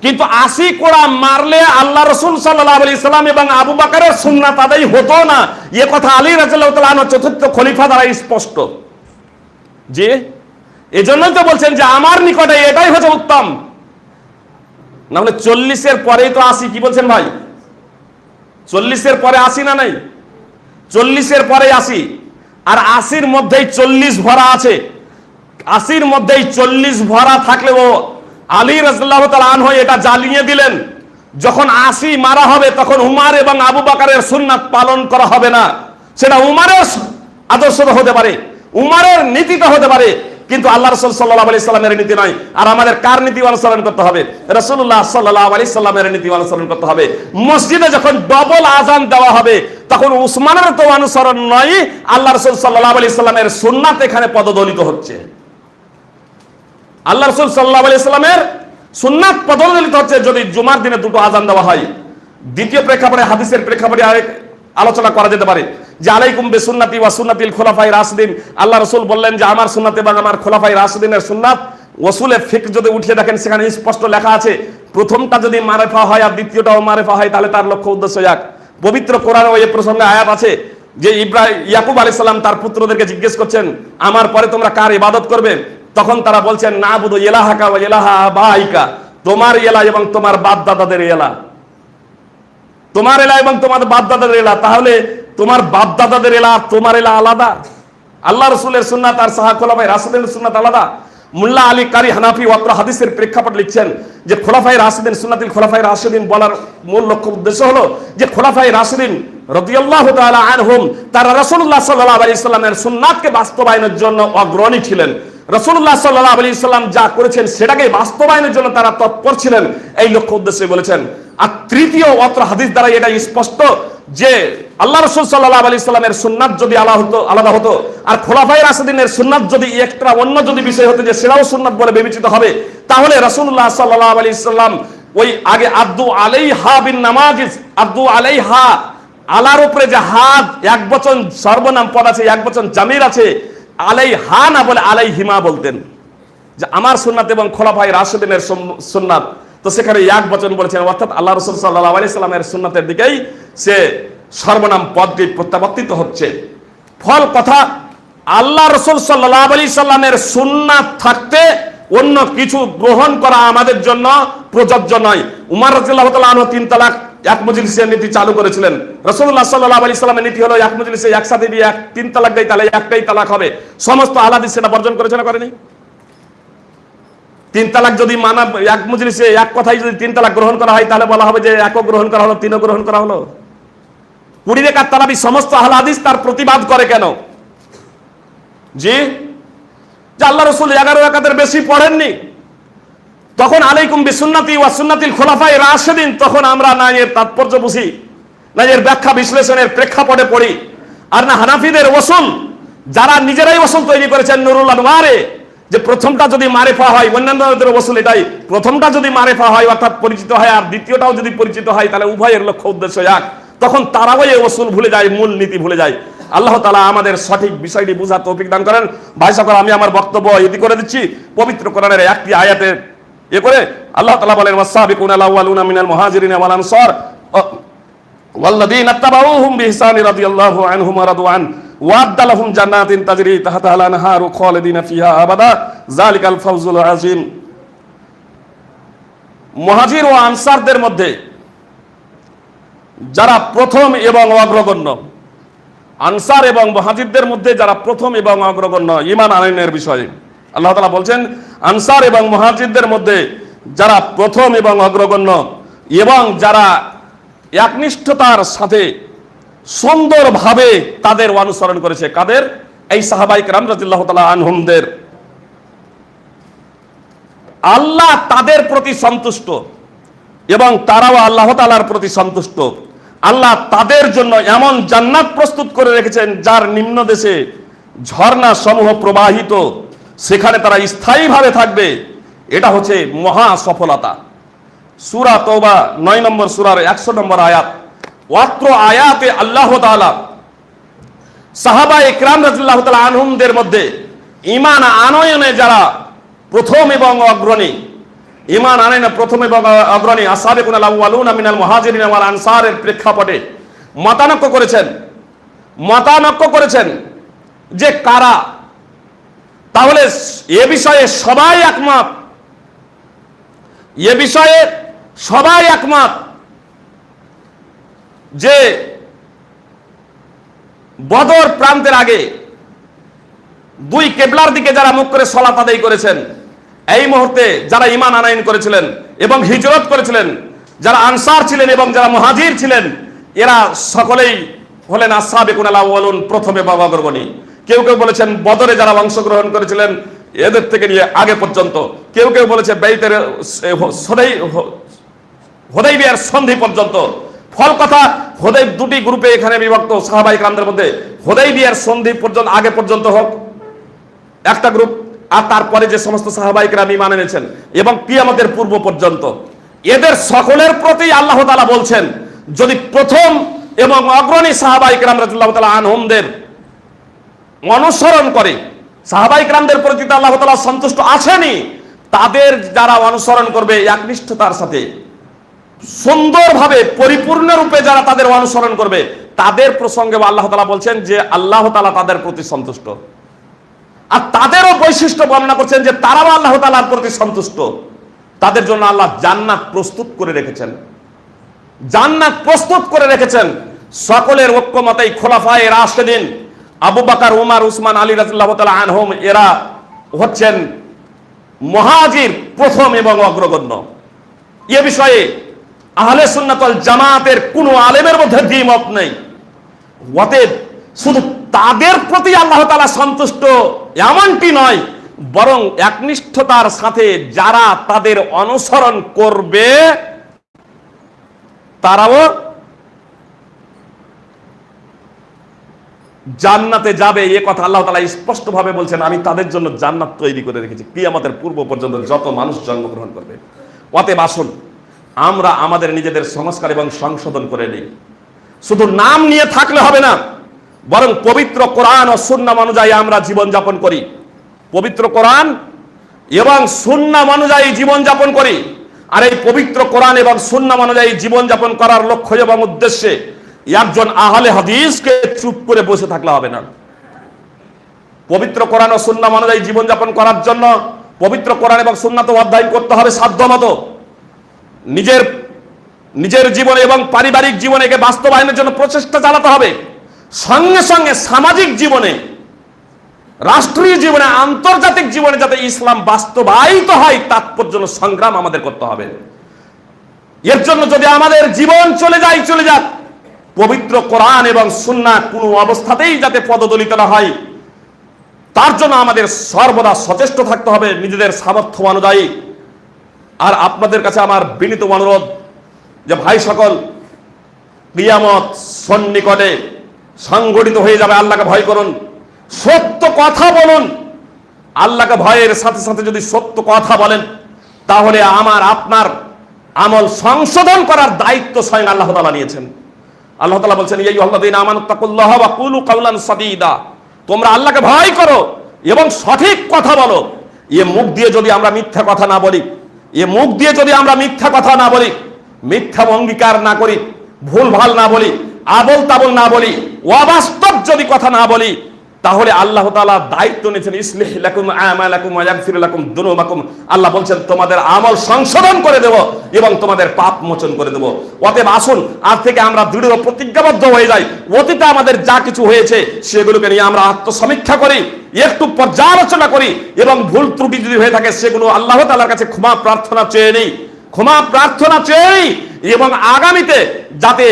কিন্তু 80 কোড়া মারলে আল্লাহ রাসূল সাল্লাল্লাহু আলাইহি সাল্লাম এবং আবু বকরের সুন্নাত আদায় হতো না, এ কথা আলী রাদিয়াল্লাহু তাআলা আনহু চতুর্থ খলিফা দ্বারা স্পষ্ট। যে এজন্যই তো বলছেন যে আমার নিকটে এটাই হচ্ছে উত্তম। না হলে 40-এর পরেই তো 80, কি বলছেন ভাই? 40-এর পরে 80 না নাই? 40-এর পরে 80, আর 80-র মধ্যেই 40 ভরা আছে। 80-র মধ্যেই 40 ভরা থাকলেও আলী রাদিয়াল্লাহু তাআলা আনহু এটা জ্বালিয়ে দিলেন। যখন ৮০ মারা হবে তখন উমার এবং আবু বকরের সুন্নাত পালন করা হবে না। সেটা উমারের আদর্শ হতে পারে, উমারের নীতিটা হতে পারে, কিন্তু আল্লাহ রাসূল সাল্লাল্লাহু আলাইহি সাল্লামের নীতি নয়। আর আমাদের কার নীতি অনুসরণ করতে হবে? রাসূলুল্লাহ সাল্লাল্লাহু আলাইহি সাল্লামের নীতি অনুসরণ করতে হবে। মসজিদে যখন ডবল আযান দেওয়া হবে তখন উসমানের তো অনুসরণ নয়, আল্লাহ রাসূল সাল্লাল্লাহু আলাইহি সাল্লামের সুন্নাত এখানে পদদলিত হচ্ছে। আল্লাহ রাসূল সাল্লাল্লাহু আলাইহি সাল্লামের সুন্নাত পদদলিত হচ্ছে যদি জুমার দিনে দুটো আযান দেওয়া হয়। দ্বিতীয় প্রেক্ষাপটে, হাদিসের প্রেক্ষাপটে আরেক আলোচনা করা যেতে পারে যে আলাইকুম বিসুন্নতি ওয়া সুন্নাতিল খুলাফায়ে রাশিদিন। আল্লাহ রাসূল বললেন যে আমার সুন্নাত এবং আমার খুলাফায়ে রাশিদিনের সুন্নাত। ওয়াসুলে ফিকহ যদি উঠিয়ে দেখেন সেখানে স্পষ্ট লেখা আছে প্রথমটা যদি মারেফা হয় আর দ্বিতীয়টাও মারেফা হয় তাহলে তার লক্ষ্য উদ্দেশ্য এক। পবিত্র কোরআনে এই প্রসঙ্গে আয়াত আছে যে ইয়াকুব আলাইহিস সালাম তার পুত্রদেরকে জিজ্ঞেস করছেন আমার পরে তোমরা কার ইবাদত করবে? তখন তারা বলছেন নাবুদু ইলাহাকা ওয়া ইলাহা আবাইকা, তোমার ইলাহ এবং তোমার বাপ দাদাদের ইলাহ, তোমার এলা এবং তোমার বাপ দাদাদের এলা। তাহলে তোমার বাপ দাদাদের এলা তোমার এলা আলাদা? আল্লাহ রাসূলের সুন্নাত আর সাহাবা খোলাফায়ে রাশিদিনের সুন্নাত আলাদা? মুল্লা আলী কারি হানাফি ওয়াক্র হাদিসের প্রেক্ষাপট লিখছেন যে খোলাফায়ে রাশিদিন, সুন্নাতুল খোলাফায়ে রাশিদিন বলার মূল লক্ষ্য উদ্দেশ্য হলো যে খোলাফায়ে রাশিদিন রাদিয়াল্লাহু তাআলা আনহুম তারা রাসূলুল্লাহ সাল্লাল্লাহু আলাইহি সাল্লামের সুন্নাতকে বাস্তবায়নের জন্য অগ্রণী ছিলেন। রাসূলুল্লাহ সাল্লাল্লাহু আলাইহি সাল্লাম যা করেছেন সেটাকে বাস্তবায়নের জন্য তারা তৎপর ছিলেন, এই লক্ষ্য উদ্দেশ্যে বলেছেন। আর তৃতীয় অত্র হাদিস দ্বারা এটা স্পষ্ট যে আল্লাহ রাসূল সাল্লাল্লাহু আলাইহি সাল্লামের সুন্নাত যদি আলাদা হতো আর খোলাফায়ে রাশিদিনের সুন্নাত যদি এক্সট্রা অন্য যদি বিষয় হতো যে সেটাও সুন্নাত বলে বিবেচিত হবে, তাহলে রাসূলুল্লাহ সাল্লাল্লাহু আলাইহি সাল্লাম ওই আগে আব্দু আলাইহা বিন নামাজিজ, আব্দু আলাইহা, আলার উপরে যে হাত এক বচন সর্বনাম পদ আছে, এক বচন জামির আছে, আলাইহা না বলে আলাইহিমা বলতেন যে আমার সুন্নাত এবং খোলাফায়ে রাশিদিনের সুন্নাত। তো সেখানে এক বচন বলেছেন, অর্থাৎ আল্লাহ রাসূল সাল্লাল্লাহু আলাইহি সাল্লামের সুন্নাতের দিকেই সে সর্বনাম পদটি প্রত্যাবর্তিত হচ্ছে। ফল কথা, আল্লাহ রাসূল সাল্লাল্লাহু আলাইহি সাল্লামের সুন্নাত থাকতে অন্য কিছু গ্রহণ করা আমাদের জন্য প্রযোজ্য নয়। উমর রাদিয়াল্লাহু তাআলা আনহু 3 তালাক এক মজলিসের নীতি চালু করেছিলেন। রাসূলুল্লাহ সাল্লাল্লাহু আলাইহি সাল্লামের নীতি হলো এক মজলিসে একসাথে দিয়ে 3 তালাক দেয় তাহলে একটাই তালাক হবে। সমস্ত আলাদা সেটা বর্জন করেছে না করেনি? 3 তালাক যদি মানা, এক মজলিসে এক কথাই যদি 3 তালাক গ্রহণ করা হয় তাহলে বলা হবে যে একও গ্রহণ করা হলো, 3ও গ্রহণ করা হলো। 20 রাকাত তারাবি সমস্ত আহলে হাদিস তার প্রতিবাদ করে কেন? জি, যে আল্লাহ রাসূল 11 রাকাতের বেশি পড়েননি। তখন আলাইকুম বিসুন্নতি ওয়া সুন্নাতিল খুলাফায়ে রাশিদিন, তখন আমরা না এর তাৎপর্য বুঝি, না এর ব্যাখ্যা বিশ্লেষণের প্রেক্ষাপটে পড়ি, আর না হানাফিদের ওসুল যারা নিজেরাই ওসুল তৈরি করেছেন নুরুল আনওয়ারে, যে প্রথমটা যদি মারেফা হয়, অন্যান্যদের ওসুল এটাই, প্রথমটা যদি মারেফা হয় অর্থাৎ পরিচিত হয় আর দ্বিতীয়টাও যদি পরিচিত হয় তাহলে উভয়ের লক্ষ্য উদ্দেশ্য এক। তখন তারাও এই ওসুল ভুলে যায়, মূল নীতি ভুলে যায়। আল্লাহ তাআলা আমাদের সঠিক বিষয়টি বুঝার তৌফিক দান করেন। ভাই সকল, আমি আমার বক্তব্য ইতি করে দিচ্ছি পবিত্র কোরআনের একটি আয়াতে করে। আল্লাহ তাআলা বলেন ওয়াসাবিকুনা আল-আউয়ালুনা মিনাল মুহাজিরিন ওয়াল আনসার ওয়াল্লাযীনা ইত্তাবাউহুম বিইহসান রাদিয়াল্লাহু আনহুম ওয়া রাদু আন ওয়া'আদ্দা লাহুম জান্নাতিন তাজরি তাহতাহাল আনহারু খালিদিনা ফিহা আবাদা যালিকাল ফাওজুল আযীম। মুহাজির ও আনসারদের মধ্যে যারা প্রথম এবং অগ্রগণ্য, আনসার এবং মুহাজিরদের মধ্যে যারা প্রথম এবং অগ্রগণ্য ঈমান আনয়নের বিষয়ে আল্লাহ তাআলা বলছেন আনসার এবং মুহাজিরদের মধ্যে যারা প্রথম এবং অগ্রগণ্য এবং যারা একনিষ্ঠতার সাথে সুন্দরভাবে তাদের অনুসরণ করেছে, কাদের? এই সাহাবায়ে কেরাম রাদিয়াল্লাহু তাআলা আনহুমদের। আল্লাহ তাদের প্রতি সন্তুষ্ট এবং তারাও আল্লাহ তাআলার প্রতি সন্তুষ্ট। আল্লাহ তাদের জন্য এমন জান্নাত প্রস্তুত করে রেখেছেন যার নিম্ন দেশে ঝর্ণা সমূহ প্রবাহিত, সেখানে তারা স্থায়ীভাবে থাকবে। এটা হচ্ছে মহা সফলতা। সূরা তওবা 9 নম্বর সূরার 100 নম্বর আয়াত। অত্র আয়াতে আল্লাহ তাআলা সাহাবায়ে কেরাম রাদিয়াল্লাহু তাআলা আনহুমদের মধ্যে ঈমান আনয়নে যারা প্রথম এবং অগ্রণী, ঈমান আনয়নে প্রথম এবং অগ্রণী আসাবিকুনা আল-আউয়ালুনা মিনাল মুহাজিরিন ওয়াল আনসারের প্রেক্ষাপটে মতানক্য করেছেন যে কারা। তাহলে এ বিষয়ে সবাই একমত যে বদর প্রান্তের আগে দুই কিবলার দিকে যারা মুখ করে সালাত আদায় করেছেন, এই মুহূর্তে যারা ঈমান আনয়ন করেছিলেন এবং হিজরত করেছিলেন, যারা আনসার ছিলেন এবং যারা মুহাজির ছিলেন, এরা সকলেই হলেন আসহাবিকুন আল-আউয়ালুন, প্রথমে বা অগ্রগণী। কেউ কেউ বলেছেন বদরে যারা অংশগ্রহণ করেছিলেন এদের থেকে নিয়ে আগে পর্যন্ত, কেউ কেউ বলেছে বাইতের হুদাইবিয়ার সন্ধি পর্যন্ত। ফল কথা, হুদাইব দুটি গ্রুপে এখানে বিভক্ত সাহাবায়ে কেরামদের মধ্যে। হুদাইবিয়ার সন্ধি পর্যন্ত আগে পর্যন্ত হোক একটা গ্রুপ, আর তারপরে যে সমস্ত সাহাবায়ে কেরাম ঈমান এনেছেন এবং কিয়ামতের পূর্ব পর্যন্ত, এদের সকলের প্রতি আল্লাহ তাআলা বলছেন যদি প্রথম এবং অগ্রণী সাহাবায়ে কেরাম রাদিয়াল্লাহু তাআলা আনহুমদের অনুসরণ করে, সাহাবায়ে কেরামদের প্রতি আল্লাহ তাআলা সন্তুষ্ট আছেনই, তাদের যারা অনুসরণ করবে একনিষ্ঠতার সাথে সুন্দরভাবে পরিপূর্ণ রূপে যারা তাদের অনুসরণ করবে, তাদের প্রসঙ্গে আল্লাহ তাআলা বলছেন যে আল্লাহ তাআলা তাদের প্রতি সন্তুষ্ট। আর তাদেরও বৈশিষ্ট্য বর্ণনা করছেন যে তারাও আল্লাহ তাআলার প্রতি সন্তুষ্ট। তাদের জন্য আল্লাহ জান্নাত প্রস্তুত করে রেখেছেন, জান্নাত প্রস্তুত করে রেখেছেন। সকলের ঐক্যমতেই খোলাফায়ে রাশিদিন আবু বকর, ওমর, উসমান, আলী রাদিয়াল্লাহু তাআলা আনহুম এরা হচ্ছেন মুহাজির প্রথম এবং অগ্রগণ্য। এ বিষয়ে আহলে সুন্নাত ওয়াল জামাতের কোনো আলেমের মধ্যে দ্বিমত নেই। অতএব শুধু তাদের প্রতি আল্লাহ তাআলা সন্তুষ্ট এমনটি নয়, বরং একনিষ্ঠতার সাথে যারা তাদের অনুসরণ করবে তারাও জান্নাতে যাবে। এ কথা আল্লাহ তাআলা স্পষ্টভাবে বলছেন, আমি তাদের জন্য জান্নাত তৈরি করে রেখেছি কিয়ামতের পূর্ব পর্যন্ত যত মানুষ জন্মগ্রহণ করবে। অতএব আসুন আমরা আমাদের নিজেদের সংস্কার এবং সংশোধন করে নিই। শুধু নাম নিয়ে থাকলে হবে না, বরং পবিত্র কোরআন ও সুন্নাহ অনুযায়ী আমরা জীবন যাপন করি। পবিত্র কোরআন এবং সুন্নাহ অনুযায়ী জীবন যাপন করি। আর এই পবিত্র কোরআন এবং সুন্নাহ অনুযায়ী জীবন যাপন করার লক্ষ্য এবং উদ্দেশ্যে একজন আহলে হাদিসকে চুপ করে বসে থাকলে হবে না। পবিত্র কোরআন ও সুন্নাহ অনুযায়ী জীবন যাপন করার জন্য পবিত্র কোরআন এবং সুন্নাহ অধ্যয়ন করতে হবে সাধ্যমতো। নিজের জীবনে এবং পারিবারিক জীবনে একে বাস্তবায়নের জন্য প্রচেষ্টা চালাতে হবে। সঙ্গে সঙ্গে সামাজিক জীবনে, রাষ্ট্রীয় জীবনে, আন্তর্জাতিক জীবনে যাতে ইসলাম বাস্তবায়িত হয় তার জন্য সংগ্রাম আমাদের করতে হবে। এর জন্য যদি আমাদের জীবন চলে যাক, পবিত্র কোরআন এবং সুন্নাহ কোনো অবস্থাতেই যাতে পদদলিত না হয় তার জন্য আমাদের সর্বদা সচেষ্ট থাকতে হবে নিজেদের সামর্থ্য অনুযায়ী। আর আপনাদের কাছে আমার বিনীত অনুরোধ যে ভাই সকল, কিয়ামত সন্নিকটে সংগঠিত হয়ে যাবে। আল্লাহকে ভয় করুন, সত্য কথা বলুন। আল্লাহকে ভয়ের সাথে সাথে যদি সত্য কথা বলেন তাহলে আমার আপনার আমল সংশোধন করার দায়িত্ব স্বয়ং আল্লাহ তাআলা নিয়েছেন। আল্লাহ তাআলা বলছেন, ইয়া আইয়ুহাল্লাযীনা আমানুত্তাকুল্লাহ ওয়া কুলু কাওলান সাদীদা, তোমরা আল্লাহকে ভয় করো এবং সঠিক কথা বলো। এ মুখ দিয়ে যদি আমরা মিথ্যা কথা না বলি, মিথ্যা অঙ্গীকার না করি, ভুলভাল না বলি, আবল তাবল না বলি, অবাস্তব যদি কথা না বলি, তাহলে আল্লাহ তাআলা দায়িত্ব নিয়েছেন ইসলিহ লাকুম আমালাকুম ওয়া ইয়াগফির লাকুম যুনুবাকুম। আল্লাহ বলছেন তোমাদের আমল সংশোধন করে দেব এবং তোমাদের পাপ মোচন করে দেব। অতএব আসুন আজ থেকে আমরা দৃঢ় প্রতিজ্ঞাবদ্ধ হয়ে যাই। অতীতে আমাদের যা কিছু হয়েছে সেগুলোকে নিয়ে আমরা আত্মসমীক্ষা করি, একটু পর্যালোচনা করি এবং ভুল ত্রুটি যদি হয়ে থাকে সেগুলো আল্লাহ তাআলার কাছে ক্ষমা প্রার্থনা চেয়ে নিই এবং আগামীতে যাতে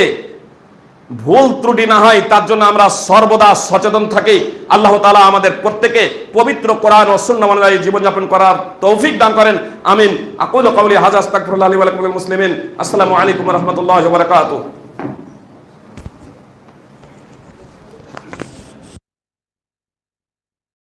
ভুল ত্রুটি না হয় তার জন্য আমরা সর্বদা সচেতন থাকি। আল্লাহ তাআলা আমাদের প্রত্যেকে পবিত্র কোরআন ও সুন্নাহ অনুযায়ী জীবনযাপন করার তৌফিক দান করেন। আমিন। আকুলু কাওলি হাযা আস্তাগফিরুল্লাহ লি ওয়া লাকুম ওয়ালিল মুসলিমিন। আসসালামু আলাইকুম ওয়া রাহমাতুল্লাহি ওয়া বারাকাতুহু।